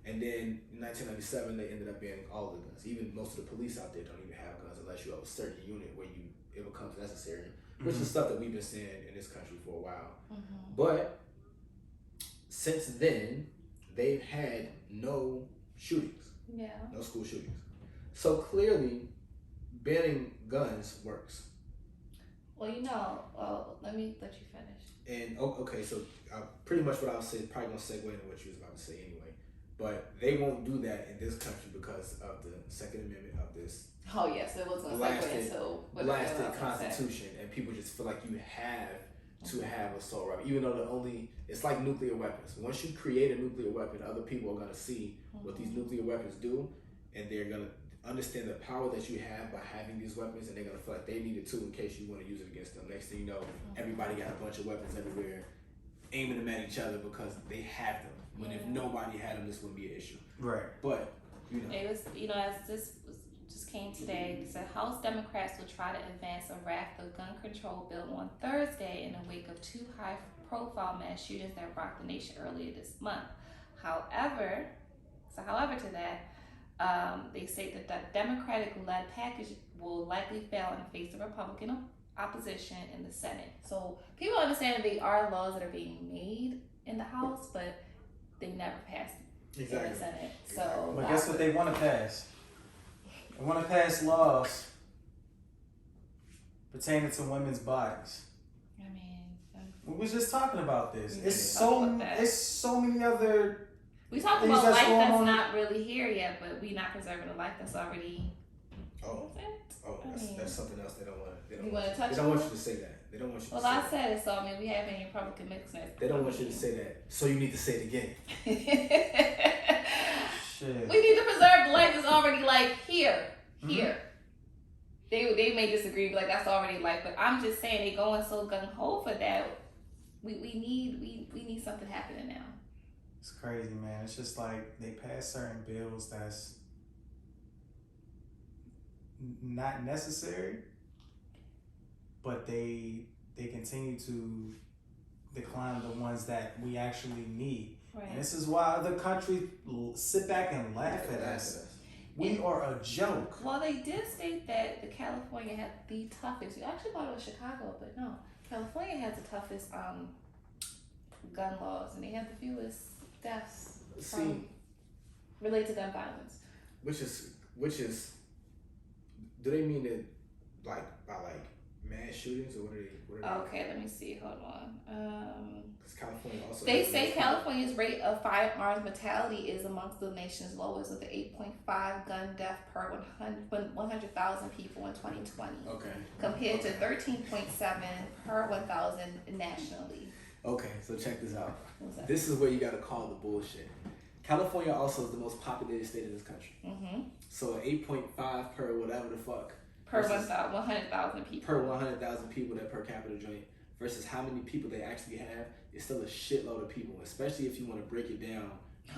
And then in 1997, they ended up banning all the guns. Even most of the police out there don't even have guns unless you have a certain unit where it becomes necessary, which is stuff that we've been seeing in this country for a while. But since then, they've had no shootings, no school shootings. So clearly, banning guns works. Well, let me let you finish. And okay, so pretty much what I was saying, probably gonna segue into what you was about to say anyway. But they won't do that in this country because of the Second Amendment of this Oh yes, it was going to segue into blasted Constitution, and people just feel like you have to have assault rifle, even though it's like nuclear weapons. Once you create a nuclear weapon, other people are gonna see what these nuclear weapons do, and they're gonna understand the power that you have by having these weapons, and they're gonna feel like they need it too in case you want to use it against them. Next thing you know, everybody got a bunch of weapons everywhere, aiming them at each other because they have them. When if nobody had them, this wouldn't be an issue. Right. But it was, as this just came today, it said House Democrats will try to advance a raft of gun control bill on Thursday in the wake of two high-profile mass shootings that rocked the nation earlier this month. However to that, they say that the Democratic-led package will likely fail and face the Republican opposition in the Senate. So people understand that they are laws that are being made in the House, but they never passed in the Senate. So, but guess what they want to pass? They want to pass laws pertaining to women's bodies. I mean, we was just talking about this. It's so many other We talked things about that's life going that's on. not really here yet, but we not preserving a life that's already. Oh, mean, that's something else they don't want. You want to touch They don't on want it? you to say that. They don't want you. Well, to say I that. said it, so I mean, we have any Republican mixers. They don't want you to say that. So you need to say it again. Shit. We need to preserve the life that's already like here. They may disagree, like that's already life, but I'm just saying they going so gung ho for that. We need something happening now. It's crazy, man. It's just like they pass certain bills that's not necessary, but they continue to decline the ones that we actually need. Right. And this is why other countries sit back and laugh at us. We are a joke. Well, they did state that the California had the toughest. You actually thought it was Chicago, but no. California has the toughest gun laws, and they have the fewest deaths related to gun violence. Which is, do they mean it like by like mass shootings or what are they? Okay, let me see. Hold on. Because California also. They say California's rate of firearms mortality is amongst the nation's lowest, with the 8.5 gun death per 100,000 people in 2020. Okay. Compared to 13.7 per 1,000 nationally. Okay, so check this out. What's that? This is where you got to call the bullshit. California also is the most populated state in this country. Mm-hmm. So 8.5 per whatever the fuck. Per versus 100,000 people. Per 100,000 people, that per capita joint, versus how many people they actually have, is still a shitload of people, especially if you want to break it down.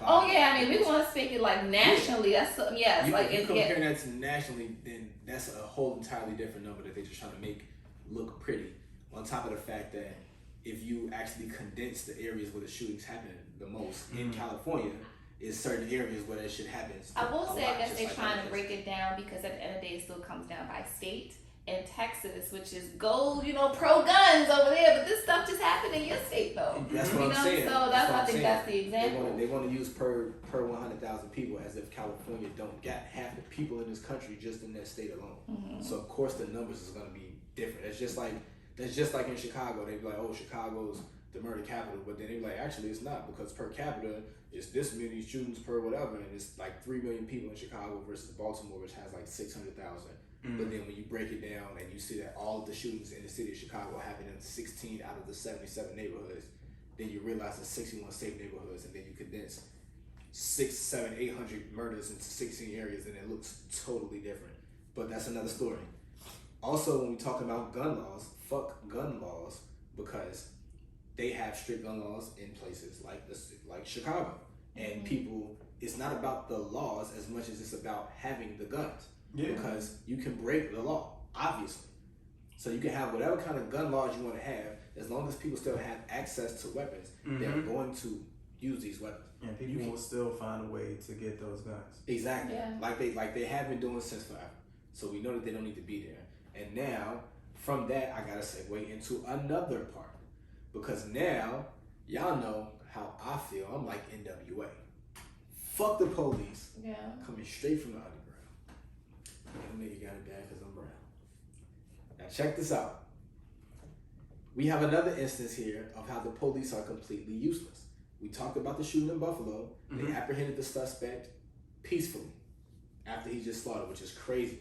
Oh yeah, I mean, we want to speak it like nationally. That's yes, you, like if you it. compare that to nationally, then that's a whole entirely different number that they're just trying to make look pretty. On top of the fact that if you actually condense the areas where the shootings happen the most in California, is certain areas where that shit happens. I will say, I guess just they're like trying other to break it down because at the end of the day, it still comes down by state. And Texas, which is pro guns over there, but this stuff just happened in your state though. That's what I'm saying. So That's what I I'm think saying. that's the example. They want to use per 100,000 people, as if California don't got half the people in this country just in that state alone. Mm-hmm. So of course the numbers is going to be different. That's just like in Chicago. They be like, oh, Chicago's the murder capital, but then they be like, actually it's not, because per capita it's this many shootings per whatever, and it's like 3 million people in Chicago versus Baltimore, which has like 600,000. But then when you break it down and you see that all of the shootings in the city of Chicago happen in 16 out of the 77 neighborhoods, then you realize there's 61 safe neighborhoods, and then you condense 600, 700, 800 murders into 16 areas, and it looks totally different. But that's another story. Also, when we talk about gun laws, fuck gun laws, because they have strict gun laws in places like Chicago. And people, it's not about the laws as much as it's about having the guns. Yeah. Because you can break the law, obviously. So you can have whatever kind of gun laws you want to have, as long as people still have access to weapons, they're going to use these weapons. And people will still find a way to get those guns. Exactly. Yeah. Like they have been doing since forever. So we know that they don't need to be there. And now, from that, I gotta segue into another part. Because now, y'all know how I feel. I'm like NWA. Fuck the police. Yeah. Coming straight from the underground. That nigga got it bad because I'm brown. Now check this out. We have another instance here of how the police are completely useless. We talked about the shooting in Buffalo. They apprehended the suspect peacefully after he just slaughtered, which is crazy,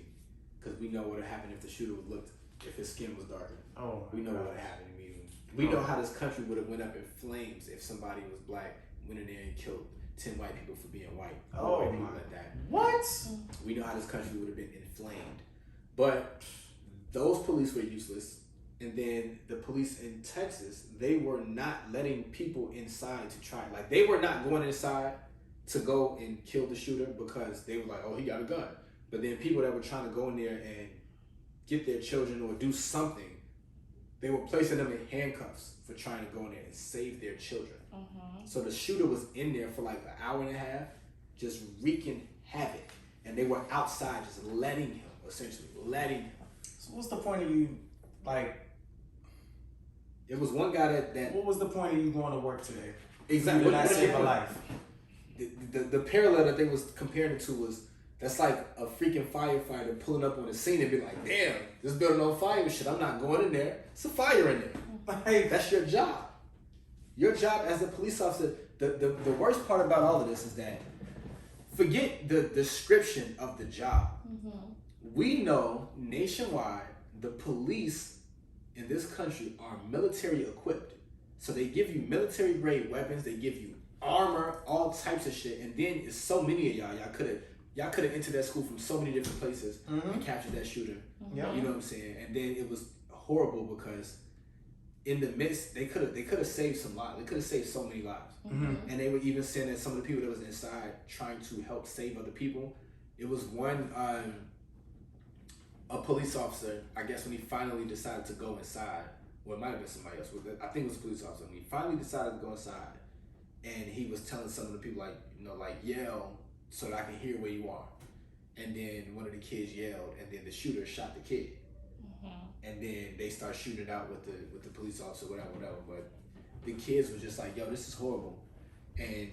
because we know what would have happened if the shooter would looked, if his skin was darker. Oh, we know what would have happened immediately. We know how this country would have went up in flames if somebody was black, went in there and killed 10 white people for being white. Oh, white people like that. What? We know how this country would have been inflamed. But those police were useless. And then the police in Texas, they were not letting people inside to try. Like, they were not going inside to go and kill the shooter because they were like, oh, he got a gun. But then people that were trying to go in there and get their children or do something, they were placing them in handcuffs for trying to go in there and save their children. So the shooter was in there for like an hour and a half, just wreaking havoc. And they were outside just letting him, essentially, letting him. So what's the point of you, like... It was one guy that... What was the point of you going to work today? Exactly. You did not save a life. The parallel that they was comparing it to was, that's like a freaking firefighter pulling up on the scene and be like, damn, this building on fire, shit, I'm not going in there. It's a fire in there. Hey, that's your job. Your job as a police officer, the worst part about all of this is that forget the description of the job. We know nationwide the police in this country are military equipped. So they give you military grade weapons, they give you armor, all types of shit, and then it's so many of y'all could have entered that school from so many different places and captured that shooter. Yep. You know what I'm saying? And then it was horrible because in the midst they could have saved some lives. They could have saved so many lives. And they were even saying that some of the people that was inside trying to help save other people. It was one a police officer, I guess, when he finally decided to go inside, well, it might have been somebody else, but I think it was a police officer. When he finally decided to go inside, and he was telling some of the people, like, you know, like, yell so that I can hear where you are. And then one of the kids yelled, and then the shooter shot the kid. And then they start shooting it out with the police officer, whatever. But the kids were just like, yo, this is horrible. And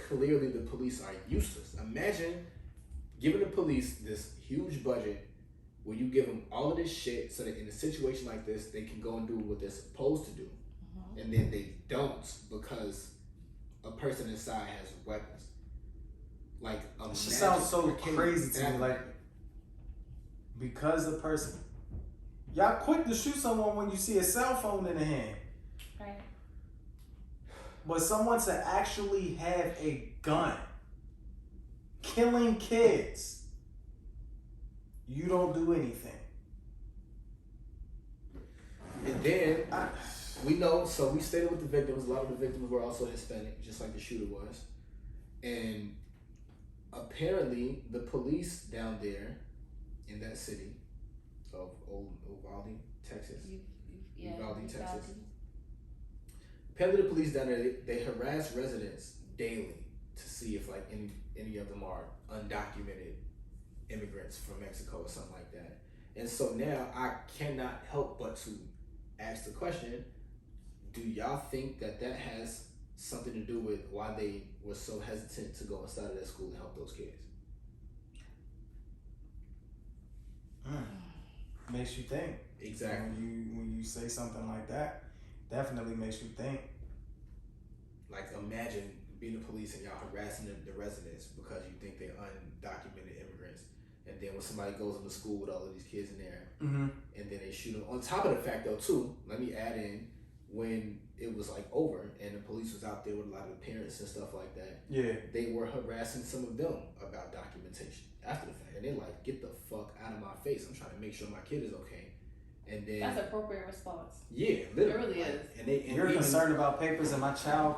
clearly the police are useless. Imagine giving the police this huge budget where you give them all of this shit so that in a situation like this, they can go and do what they're supposed to do. And then they don't because a person inside has weapons. Like, it just sounds so crazy to me. Like, because the person, y'all quick to shoot someone when you see a cell phone in the hand. Right. But someone to actually have a gun, killing kids, you don't do anything. And then we know, so we stayed with the victims. A lot of the victims were also Hispanic, just like the shooter was. And apparently, the police down there in that city of Uvalde, Texas. Uvalde, Texas. Apparently, the police down there, they harass residents daily to see if like any of them are undocumented immigrants from Mexico or something like that. And so now I cannot help but to ask the question, do y'all think that has something to do with why they were so hesitant to go inside of that school and help those kids? Makes you think. Exactly. When you say something like that, definitely makes you think. Like, imagine being the police and y'all harassing the residents because you think they're undocumented immigrants. And then when somebody goes into school with all of these kids in there, and then they shoot them. On top of the fact, though, too, let me add in, when it was like over and the police was out there with a lot of the parents and stuff like that, they were harassing some of them about documentation after the fact. And they're like, get the fuck out of my face. I'm trying to make sure my kid is okay. And then that's an appropriate response. Yeah, literally. It really is. And you're concerned about papers and my child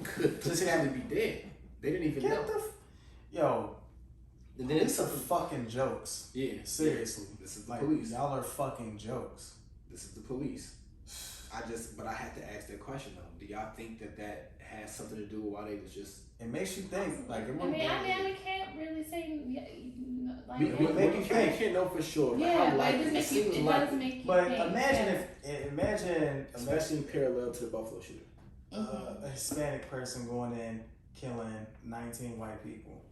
could potentially be dead. They didn't even know. Yo, and then it's fucking jokes. Yeah, seriously. This is the like, police. Y'all are fucking jokes. This is the police. But I had to ask that question though. Do y'all think that has something to do with why they was just? It makes you think. Like, I can't really say. Like, we make you think. You can't know for sure. Yeah, but it does make you. But think. imagine, especially parallel to the Buffalo shooter. A Hispanic person going in, killing 19 white people.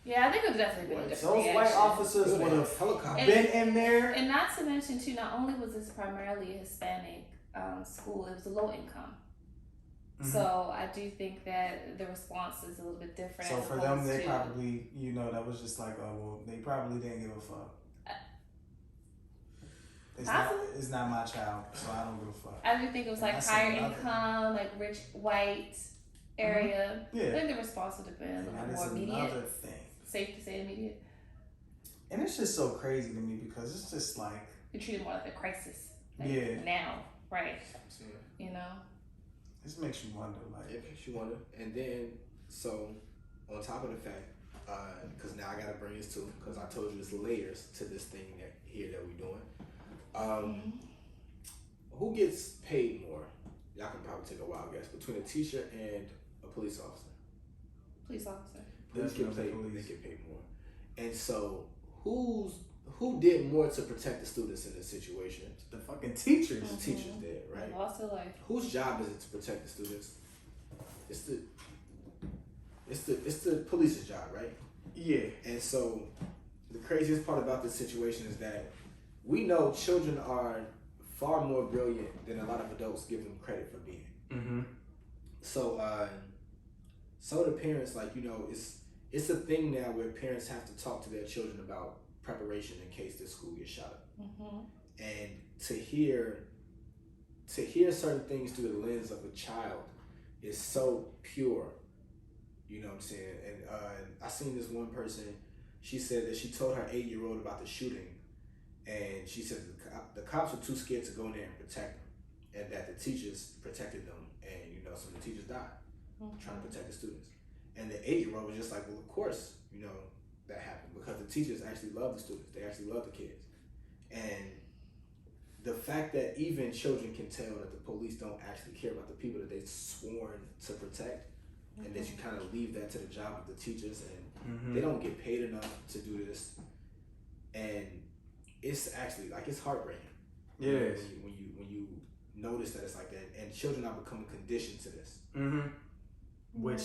Yeah, I think it would definitely be a different Those white officers would have been in there. And not to mention, too, not only was this primarily a Hispanic school, it was a low income. So I do think that the response is a little bit different. So for them, they probably, that was just like, oh, well, they probably didn't give a fuck. It's not my child, so I don't give a fuck. I do think it was like higher income, like rich white area. I think the response would have been a little bit more immediate. Another thing. Safe to say immediate. And it's just so crazy to me because it's just like you treat it more like a crisis. Now, right? This makes you wonder. Like, it makes you wonder. And then, so on top of the fact, because now I gotta bring this too, because I told you there's layers to this thing that we're doing. Who gets paid more? Y'all can probably take a wild guess between a teacher and a police officer. Police officer. Police get paid. They get paid more. And so, who did more to protect the students in this situation? The fucking teachers. The teachers did, right? They lost their life. Whose job is it to protect the students? It's the police's job, right? Yeah. And so, the craziest part about this situation is that we know children are far more brilliant than a lot of adults give them credit for being. So, some of the parents, like, you know, it's a thing now where parents have to talk to their children about preparation in case their school gets shot up. Mm-hmm. And to hear certain things through the lens of a child is so pure. You know what I'm saying? And I seen this one person, she said that she told her 8-year-old about the shooting, and she said the cops were too scared to go in there and protect them, and that the teachers protected them, and, you know, some of the teachers died trying to protect the students. And the 8-year-old was just like, well, of course, you know, that happened, because the teachers actually love the students. They actually love the kids. And the fact that even children can tell that the police don't actually care about the people that they've sworn to protect, and that you kind of leave that to the job of the teachers, and they don't get paid enough to do this. And it's actually, like, it's heartbreaking. Yes. When you notice that it's like that, and children are becoming conditioned to this. Which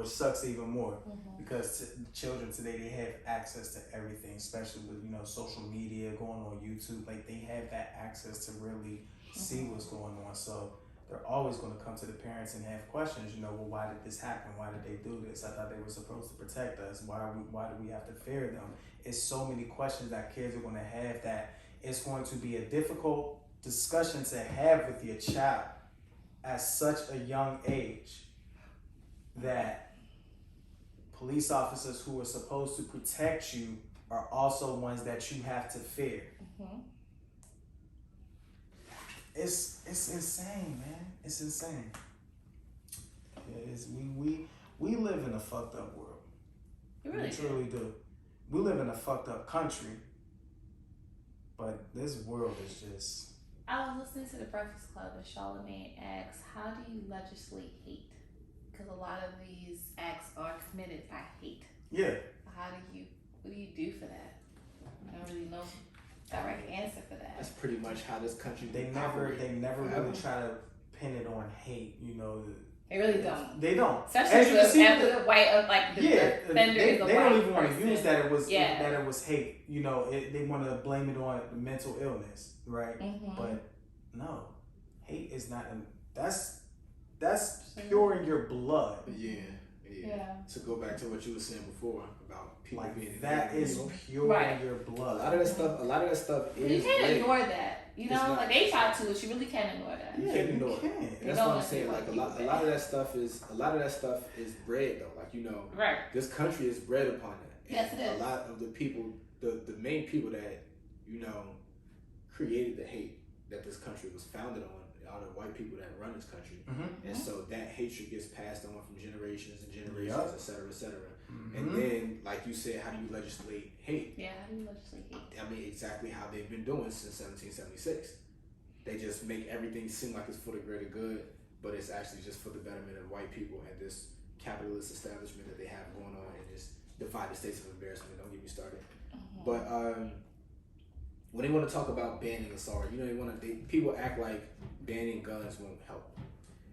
sucks even more, because children today, they have access to everything, especially with, you know, social media, going on YouTube. Like, they have that access to really see what's going on. So they're always going to come to the parents and have questions. You know, well, why did this happen? Why did they do this? I thought they were supposed to protect us. Why do we have to fear them? It's so many questions that kids are going to have, that it's going to be a difficult discussion to have with your child at such a young age, that police officers who are supposed to protect you are also ones that you have to fear. It's insane, man. It's insane. We live in a fucked up world. Really We truly do. We live in a fucked up country, but this world is just. I was listening to the Breakfast Club, and Charlamagne asks, how do you legislate hate? Because a lot of these acts are committed by hate. Yeah. What do you do for that? I don't really know a direct answer for that. That's pretty much how this country. They never really try to pin it on hate, you know. They really don't. They don't. Especially after the white, like the offender is a white person. They don't even want to use that it was hate. You know, they want to blame it on mental illness, right? But no, hate is not. That's pure in your blood. Yeah. To go back to what you were saying before about people like being that is pure in your blood. A lot of that stuff is. You can't great. ignore that. You know, like they try to, but you really can't ignore that. You can't ignore it. And that's what I'm saying. Like a lot of that stuff is bred though. Like, you know, right. This country is bred upon that. Yes, it is. A lot of the people, the main people that, you know, created the hate that this country was founded on, are the white people that run this country. And so that hatred gets passed on from generations and generations, et cetera, et cetera. And then, like you said, how do you legislate hate? Yeah, how do you legislate hate? I mean, exactly how they've been doing since 1776. They just make everything seem like it's for the greater good, but it's actually just for the betterment of white people and this capitalist establishment that they have going on, and just divided states of embarrassment. Don't get me started. But when they want to talk about banning assault, you know, people act like banning guns won't help.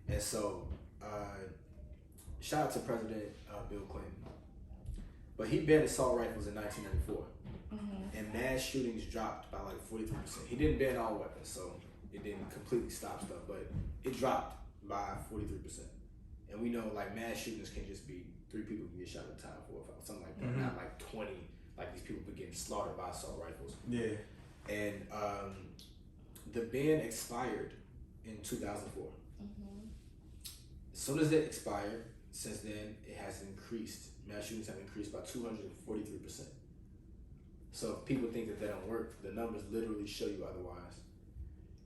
And so, shout out to President Bill Clinton. But he banned assault rifles in 1994. And mass shootings dropped by like 43%. He didn't ban all weapons, so it didn't completely stop stuff, but it dropped by 43%. And we know, like, mass shootings can just be 3 people can get shot at a time, 4 or 5, something like that. Not like 20, like these people getting slaughtered by assault rifles. Yeah. And the ban expired in 2004. As soon as it expired, since then it has increased. Mass shootings have increased by 243%. So if people think that don't work, the numbers literally show you otherwise.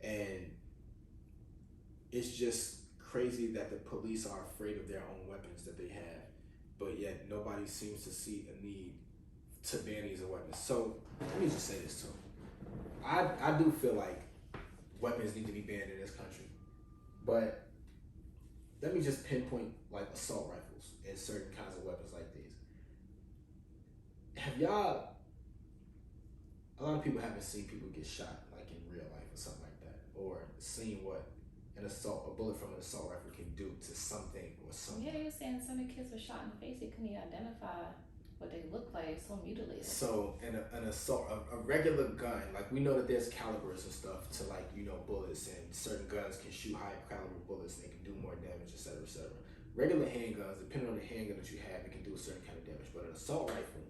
And it's just crazy that the police are afraid of their own weapons that they have, but yet nobody seems to see a need to ban these as weapons. So let me just say this too. I do feel like weapons need to be banned in this country, but let me just pinpoint like assault rifles and certain kinds of weapons like these. Have y'all? A lot of people haven't seen people get shot like in real life or something like that, or seen what a bullet from an assault rifle can do to something or something. Yeah, you're saying some of the kids were shot in the face. They couldn't even identify what they looked like. So mutilated. So, an assault, a regular gun, like we know that there's calibers and stuff to, like, you know, bullets, and certain guns can shoot higher caliber bullets and they can do more damage, et cetera, et cetera. regular handguns, depending on the handgun that you have, it can do a certain kind of damage. But an assault rifle,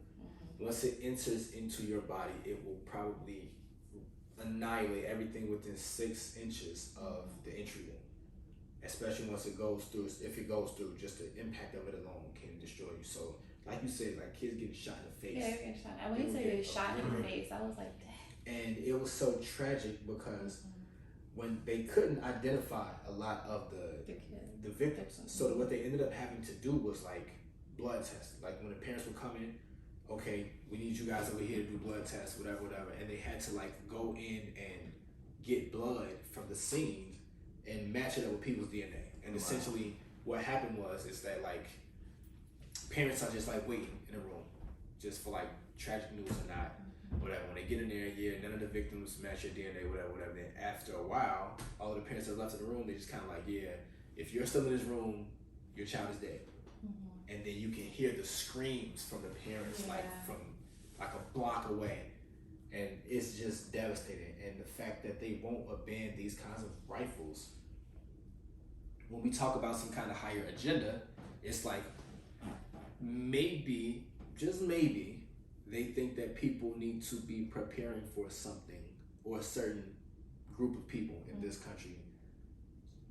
once it enters into your body, it will probably annihilate everything within 6 inches of the entry wound. Especially once it goes through, if it goes through, just the impact of it alone can destroy you. So, like you said, like kids getting shot in the face. Yeah, getting shot. When you say they shot in the face, I was like, dang. And it was so tragic because when they couldn't identify a lot of the victims, so what they ended up having to do was like blood tests. Like when the parents would come in, okay, we need you guys over here to do blood tests, whatever, and they had to like go in and get blood from the scene and match it up with people's DNA. And essentially what happened is that like parents are just like waiting in a room just for like tragic news or not, whatever. When they get in there, none of the victims match your DNA, whatever. Then after a while, all of the parents that left in the room, they just kind of like, if you're still in this room, your child is dead. And then you can hear the screams from the parents like from like a block away. And it's just devastating. And the fact that they won't abandon these kinds of rifles, when we talk about some kind of higher agenda, it's like maybe, just maybe, they think that people need to be preparing for something, or a certain group of people in this country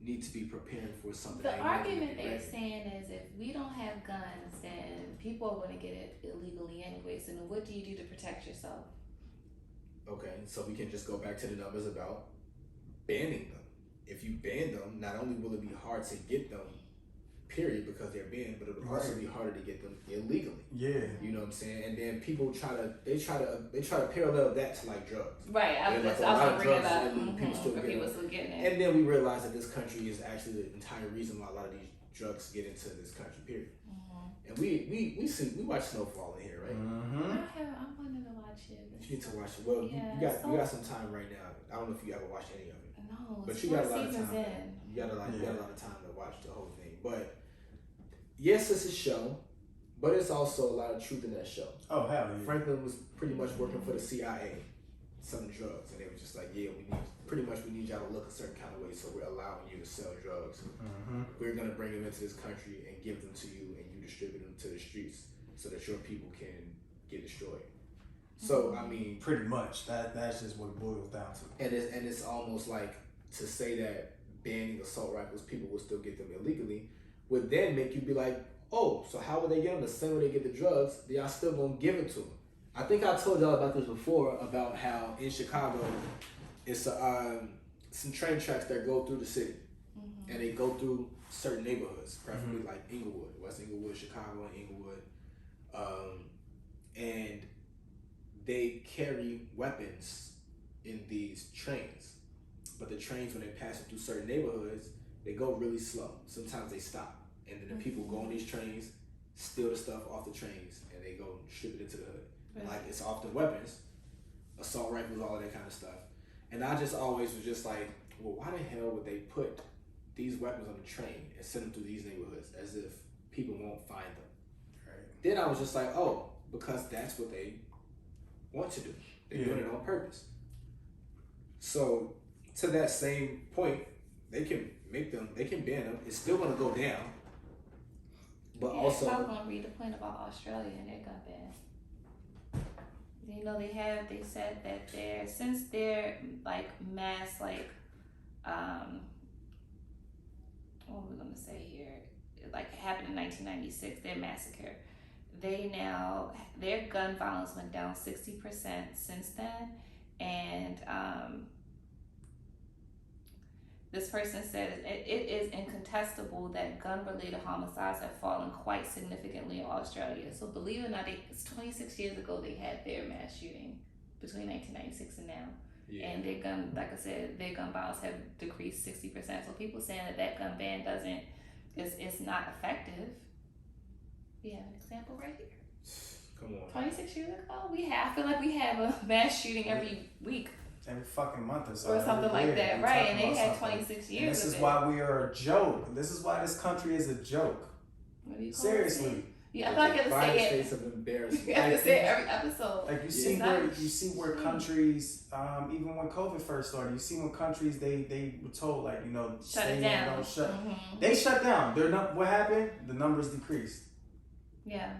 need to be preparing for something. The argument they're saying is if we don't have guns, then people are going to get it illegally anyway. So then what do you do to protect yourself? Okay, so we can just go back to the numbers about banning them. If you ban them, not only will it be hard to get them, period, because they're banned, but it'll also be harder to get them illegally. Yeah. You know what I'm saying? And then people try to parallel that to like drugs. Right. I was going to bring it up. People still getting it. And then we realize that this country is actually the entire reason why a lot of these drugs get into this country, period. And we watch Snowfall in here, right? I wanted to watch it. You need to watch it. Well, you got some time right now. I don't know if you ever watched any of it. No, but you got a lot of time. You got a lot of time to watch the whole thing. But yes, it's a show, but it's also a lot of truth in that show. Oh hell yeah. Franklin was pretty much working for the CIA, selling drugs, and they were just like, we need y'all to look a certain kind of way, so we're allowing you to sell drugs. We're gonna bring them into this country and give them to you, and you distribute them to the streets so that your people can get destroyed. So I mean, pretty much that's just what it boils down to. And it's almost like to say that banning assault rifles, people will still get them illegally, would then make you be like, oh, so how would they get them the same way they get the drugs? They are still gonna give it to them. I think I told y'all about this before, about how in Chicago, it's some train tracks that go through the city, and they go through certain neighborhoods, preferably like Inglewood, West Inglewood, Chicago, and Inglewood, and they carry weapons in these trains. But the trains, when they pass through certain neighborhoods, they go really slow. Sometimes they stop. And then the people go on these trains, steal the stuff off the trains, and they go strip it into the hood. Right. Like, it's often weapons, assault rifles, all of that kind of stuff. And I just always was just like, well, why the hell would they put these weapons on the train and send them through these neighborhoods as if people won't find them? Right. Then I was just like, oh, because that's what they want to do. They're doing it on purpose. So to that same point, they can ban them. It's still gonna go down. But also, I was gonna read the point about Australia and their gun ban. You know, they said that since they're like mass, like what are we gonna say here? Like it happened in 1996, their massacre. Their gun violence went down 60% since then, and this person said it is incontestable that gun-related homicides have fallen quite significantly in Australia. So believe it or not, it's 26 years ago they had their mass shooting between 1996 and now. Yeah. And their gun, like I said, their gun violence have decreased 60%. So people saying that gun ban it's not effective. We have an example right here. Come on. 26 years ago, I feel like we have a mass shooting every week. Every fucking month or so. Or something like that, right? And they had 26 years. And this is why we are a joke. This is why this country is a joke. What do you call Seriously. Yeah, I feel like you have to say Five it. states of embarrassment. You have to say it every episode. Like you It's see not- where countries, even when COVID first started, you see when countries they were told like Shut stay it in, down. don't shut. Mhm. They shut down. What happened? The numbers decreased. Yeah.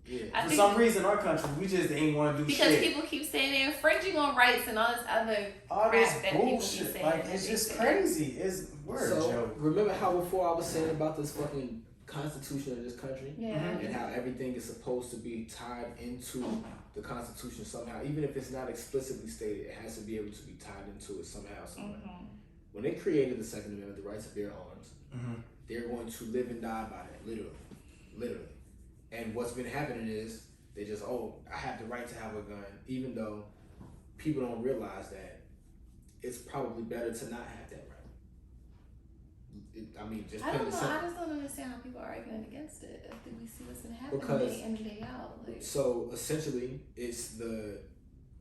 Yeah. I For think some reason, our country we just ain't want to do because shit. people keep saying they're infringing on rights and all this other All this crap that people keep bullshit, saying like that it's they just say. crazy. It's word, So Joe. remember how before I was saying about this fucking constitution of this country Yeah. and how everything is supposed to be tied into the constitution somehow, even if it's not explicitly stated, it has to be able to be tied into it somehow, somewhere. Mhm. When they created the Second Amendment, the right to bear arms, Mm-hmm. they're going to live and die by that, literally. And what's been happening is they just, I have the right to have a gun, even though people don't realize that it's probably better to not have that right. Just I plain don't and know. simple. I just don't understand how people are arguing against it. I think we see what's been happening Because- day in and day out. Like, So essentially, it's the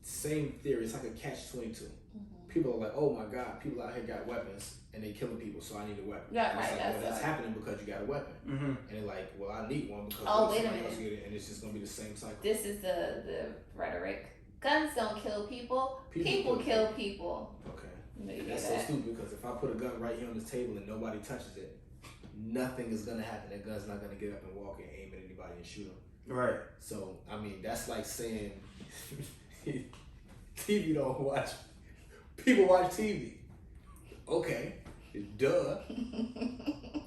same theory. It's like a catch-22. mhm. People are like, "Oh my God, people out here got weapons and they killing people, so I need a weapon." Yeah, And it's right, like, that's that's right. happening because you got a weapon. Mm-hmm. And they're like, "Well, I need one because Oh, what if wait a somebody else minute. get it?" And it's just gonna be the same cycle. This is the rhetoric. Guns don't kill people. People People kill kill people. Okay, You know, you that's hear so that? stupid because if I put a gun right here on this table and nobody touches it, nothing is gonna happen. That gun's not gonna get up and walk and aim at anybody and shoot them. Right. So that's like saying TV don't watch. People watch TV. Okay, duh.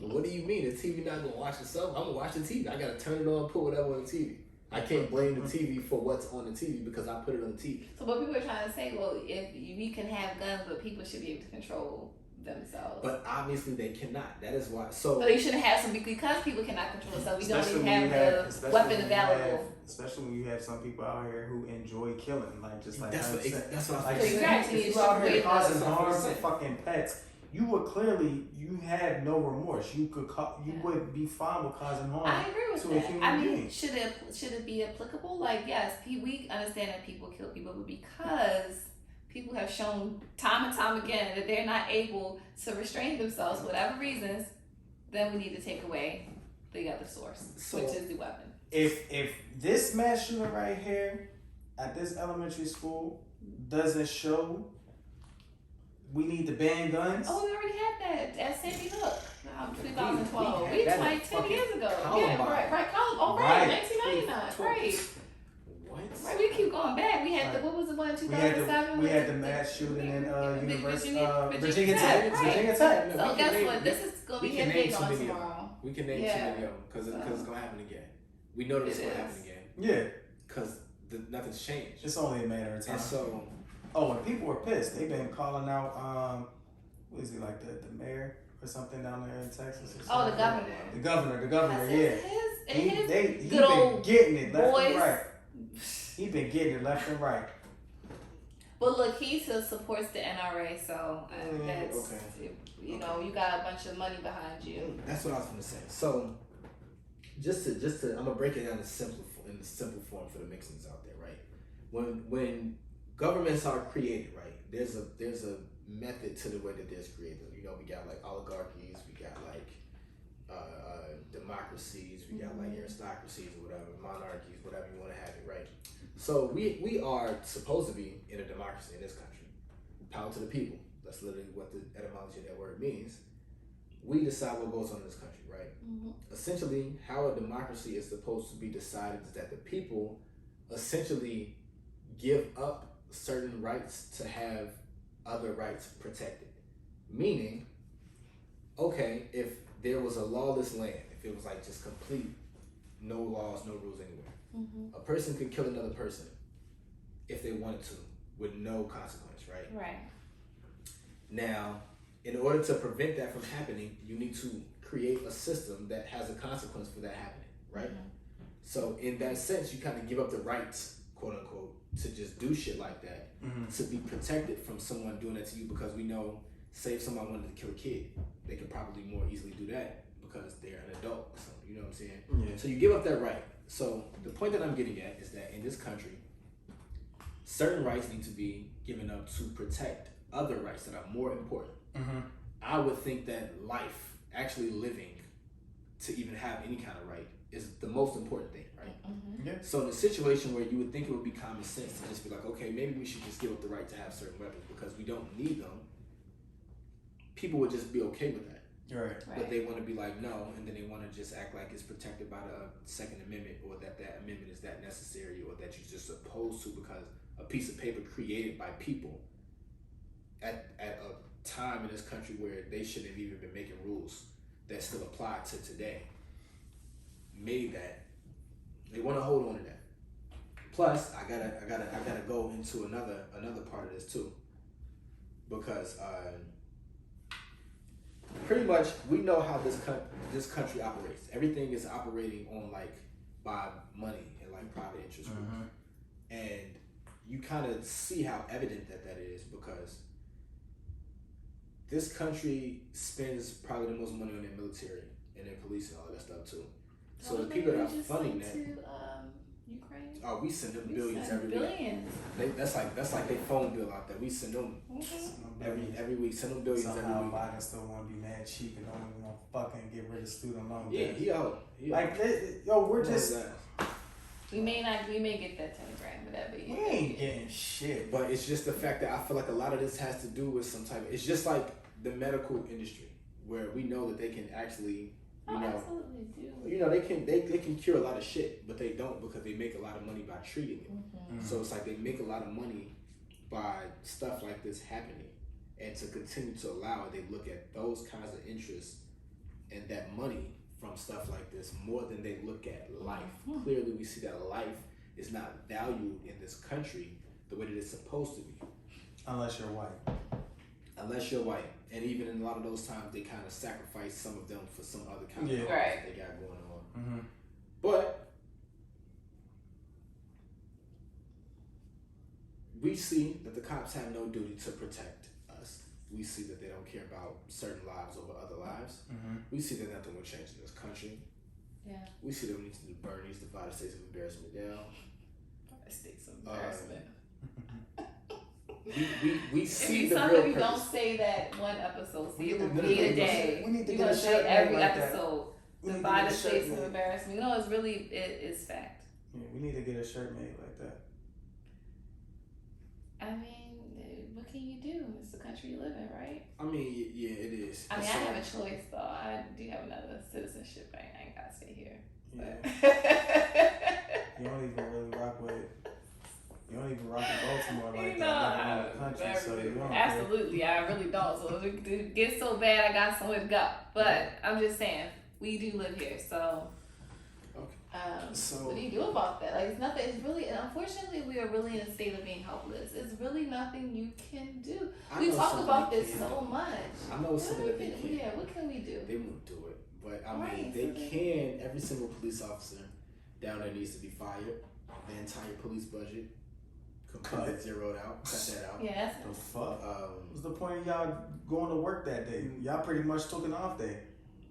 What do you mean? The TV not gonna watch itself? I'm gonna watch the TV. I gotta turn it on, put whatever on the TV. I can't blame the TV for what's on the TV because I put it on the TV. So what people are trying to say, well, if we can have guns, but people should be able to control themselves. But obviously they cannot. That is why. So So you shouldn't have some because people cannot control themselves. We don't Especially even when you have the especially weapon when you available. especially when you have some people out here who enjoy killing, like just like that's I what said. that's what I Like was So saying. exactly, you it's out here just causing way harm to to- fucking pets. You had no remorse. You would be fine with causing harm. I agree with to a that. human I mean, being. should it be applicable? Like, yes, we understand that people kill people, but because people have shown time and time again that they're not able to restrain themselves for whatever reasons, then we need to take away the other source, So- which is the weapon. If this mass shooting right here at this elementary school doesn't show we need to ban guns. Oh, we already had that at Sandy Hook, 2012. We We had that like in 10 fucking years ago. Columbine. Yeah, right. Oh, Right. right. 1999. Right. What? Right. We keep going back. We had what was the one in 2007? We had the mass shooting in Virginia Virginia Tech. Right. Virginia Tech. So guess what? This is gonna be we can hit name big too on many of them. tomorrow. We can name Yeah. too many of them because it's gonna happen again. We know that it's It gonna is. happen again Yeah, because nothing's changed. it's only a matter of time. And so And people were pissed. They've been calling out, what is he, like the mayor or something down there in Texas? Or Oh, the something? governor. The governor, yeah. He His been good old getting it left boys. and right. He been getting it left and right. But look, he still supports the NRA, so that's okay. you know, you got a bunch of money behind you. that's what I was gonna say. So just to I'm gonna break it down in simple form for the Mixxeners out there, right? When governments are created, right? There's a method to the way that there's created. You know, we got like oligarchies, we got like democracies, we got like aristocracies or whatever, monarchies, whatever you want to have it, right? So we are supposed to be in a democracy in this country. Power to the people. That's literally what the etymology of that word means. We decide what goes on in this country, right? Mm-hmm. Essentially, how a democracy is supposed to be decided is that the people essentially give up certain rights to have other rights protected. Meaning, okay, if there was a lawless land, if it was like just complete, no laws, no rules anywhere, Mm-hmm. a person could kill another person if they wanted to with no consequence, right? Right. Now, in order to prevent that from happening, you need to create a system that has a consequence for that happening, right? Mm-hmm. So in that sense, you kind of give up the rights, quote unquote, to just do shit like that, to be protected from someone doing that to you, because we know, say if someone wanted to kill a kid, they could probably more easily do that because they're an adult. So you know what I'm saying? Yeah. So you give up that right. So the point that I'm getting at is that in this country, certain rights need to be given up to protect other rights that are more important. I would think that life, actually living, to even have any kind of right, is the most important thing, right? Mm-hmm. Yeah. So in a situation where you would think it would be common sense to just be like, okay, maybe we should just give up the right to have certain weapons because we don't need them, people would just be okay with that. Right. But they want to be like, no, and then they want to just act like it's protected by the Second Amendment, or that amendment is that necessary, or that you're just supposed to because a piece of paper created by people at a time in this country where they shouldn't have even been making rules that still apply to today made that. They want to hold on to that. Plus, I gotta go into another part of this too, because pretty much we know how this country operates. Everything is operating on like by money and like private interest groups, and you kind of see how evident that is because this country spends probably the most money on their military and their police and all of that stuff too. So the people that are funding that, Ukraine. oh, we send them billions every week. Billions. That's like their phone bill out there. We send them every week. Send them billions Somehow every week. Biden still want to be mad cheap and don't even want to fucking get rid of student loan Yeah, debt. he out. Like, yo, we're just. We may get that 10 grand for that, but We ain't getting shit. But it's just the fact that I feel like a lot of this has to do with some type of, it's just like the medical industry where we know that they can actually, absolutely do. they can cure a lot of shit, but they don't because they make a lot of money by treating it. Mm-hmm. So it's like they make a lot of money by stuff like this happening, and to continue to allow it, they look at those kinds of interests and that money from stuff like this more than they look at life. Mm-hmm. Clearly, we see that life is not valued in this country the way that it's supposed to be. Unless you're white. Unless you're white. And even in a lot of those times, they kind of sacrifice some of them for some other kind of cause Right. they got going on. Mm-hmm. But we see that the cops have no duty to protect us. We see that they don't care about certain lives over other lives. Mm-hmm. We see that nothing will change in this country. Yeah. We see that we need to burn these divided states of embarrassment down. States of embarrassment. We see It'd be the something real we don't purpose. say that one episode. See, We it need would to be get a a- day. we need to You're get gonna a say shirt every made like that. episode. We need to Divided get a shirt states of made. embarrassment. You know, it's really it's fact. Yeah, we need to get a shirt made like that. I mean, what can you do? It's the country you live in, right? I mean, yeah, it is. I mean, So- I have a choice though. I do have another citizenship. I ain't gotta stay here. Yeah. But You don't even really rock with. You don't even rock with Baltimore like you that. know, Like in the country, so you don't absolutely, I really don't. So if it gets so bad, I got somewhere to go. But I'm just saying, we do live here, so. Okay. So- What do you do about that? Like, it's nothing. It's really, unfortunately, we are really in a state of being helpless. It's really nothing you can do. I We know talk something about they this can. so much. I know it's something that they can. Yeah, what can we do? They won't do it. But I Right, mean, they so they- can. Every single police officer down there needs to be fired. The entire police budget completely Cut. zeroed out. Cut that out. Yeah, The fuck? Um, What's the point of y'all going to work that day? Y'all pretty much took an off day.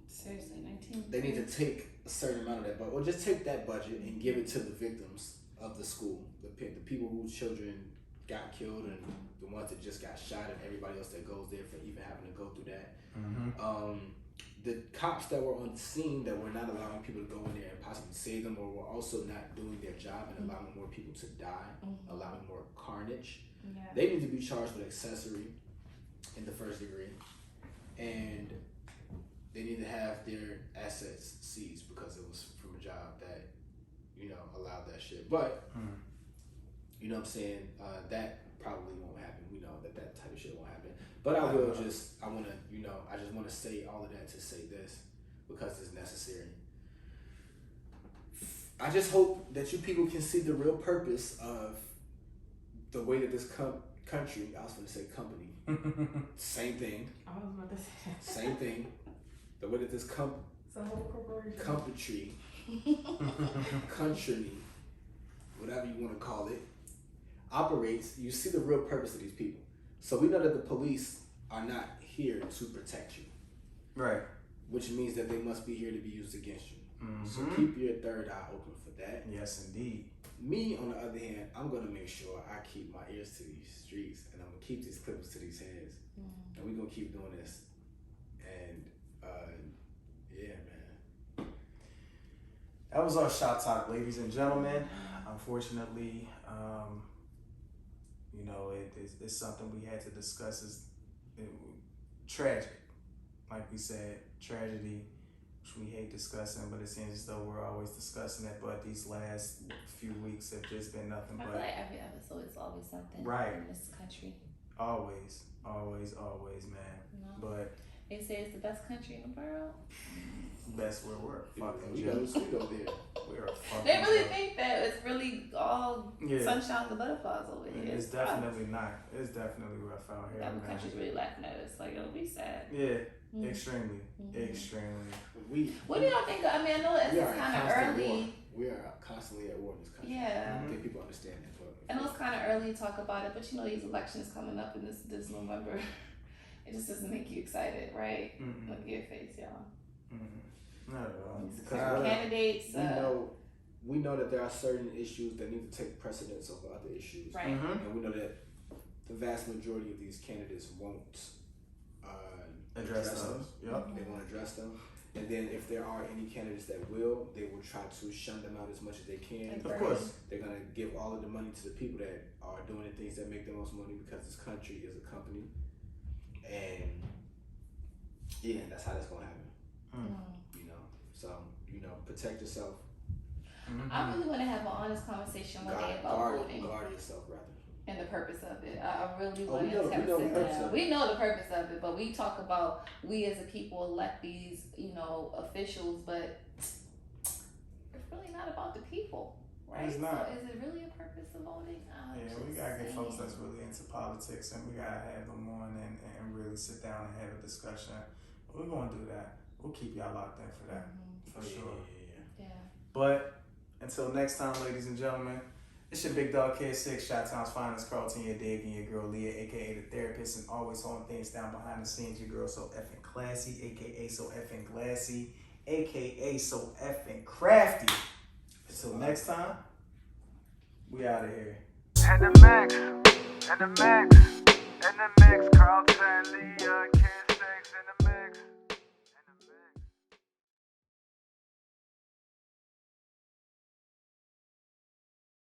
seriously, 19. they need to take a certain amount of that budget, or just take that budget and give it to the victims of the school, the people whose children got killed, and the ones that just got shot, and everybody else that goes there for even having to go through that. Mm-hmm. The cops that were on the scene that were not allowing people to go in there and possibly save them, or were also not doing their job and allowing more people to die, allowing more carnage. Yeah. They need to be charged with accessory in the first degree, and they need to have their assets seized because it was from a job that, allowed that shit. But, you know what I'm saying, that probably won't happen. We know that type of shit won't happen. But I just want to say all of that to say this because it's necessary. I just hope that you people can see the real purpose of the way that this country, I was going to say company, same thing, I was about to say that. same thing, the way that this It's a whole corporation. country, whatever you want to call it, operates. You see the real purpose of these people. So we know that the police are not here to protect you, Right. which means that they must be here to be used against you. So Mm-hmm. keep your third eye open for that. Yes, indeed. Me, on the other hand, I'm going to make sure I keep my ears to these streets, and I'm going to keep these clippers to these heads. And we're going to keep doing this. And, yeah, man. That That was our shot talk, ladies and gentlemen. Unfortunately, you know, it's something we had to discuss. Tragic, like we said, tragedy, which we hate discussing, but it seems as though we're always discussing it. But these last few weeks have just been nothing I but feel like every episode is always something Right. in this country. always, man. You know? But They say it's the best country in the world. best we're fucking We go jokes. there. We're a fucking They really joke. think that it's really all Yeah. sunshine and butterflies over here. It's definitely not. It's definitely rough out here, Every man. country's really laughing at us. Like, it'll be sad. Yeah, Mhm. extremely, Mhm. extremely. What do y'all think? I mean, I know it's we are kind of constantly at war. early. We are constantly at war in this country. Yeah. I think people understand that, but I know it's kind of early to talk about it, but you know these elections coming up in this November. It just doesn't make you excited, right? Mm-mm. Look at your face, y'all. Mm-mm. Not at all. Because Candidates, we know that there are certain issues that need to take precedence over other issues, right? Mhm. and we know that the vast majority of these candidates won't Address them. those. Yep. They won't address them. And then if there are any candidates that will, they will try to shun them out as much as they can. Like Of course. They're gonna give all of the money to the people that are doing the things that make the most money, because this country is a company. And yeah, that's how that's gonna happen. You know. So, you know, protect yourself. Mhm. I really want to have an honest conversation one day about voting Guard yourself rather. and the purpose of it. I really Oh, want we to know have the a sit purpose down. of it. We know the purpose of it, but we talk about we as a people elect these, you know, officials, but it's really not about the people, right? It's not. So is it really a purpose of voting? Yeah, we gotta get folks that's really into politics, and we gotta have them on and really sit down and have a discussion. We're gonna do that. We'll keep y'all locked in for that, for sure. Yeah. But until next time, ladies and gentlemen, it's your big dog Kid 6, Shot Town's finest, Carlton, your dig, and your girl Leah, aka the therapist, and always holding things down behind the scenes. Your girl so effing classy, aka so effing glassy, aka so effing crafty. Until next time, we out of here. In the mix, in the mix, in the mix, Carlton, Leah, Kid 6 in the mix.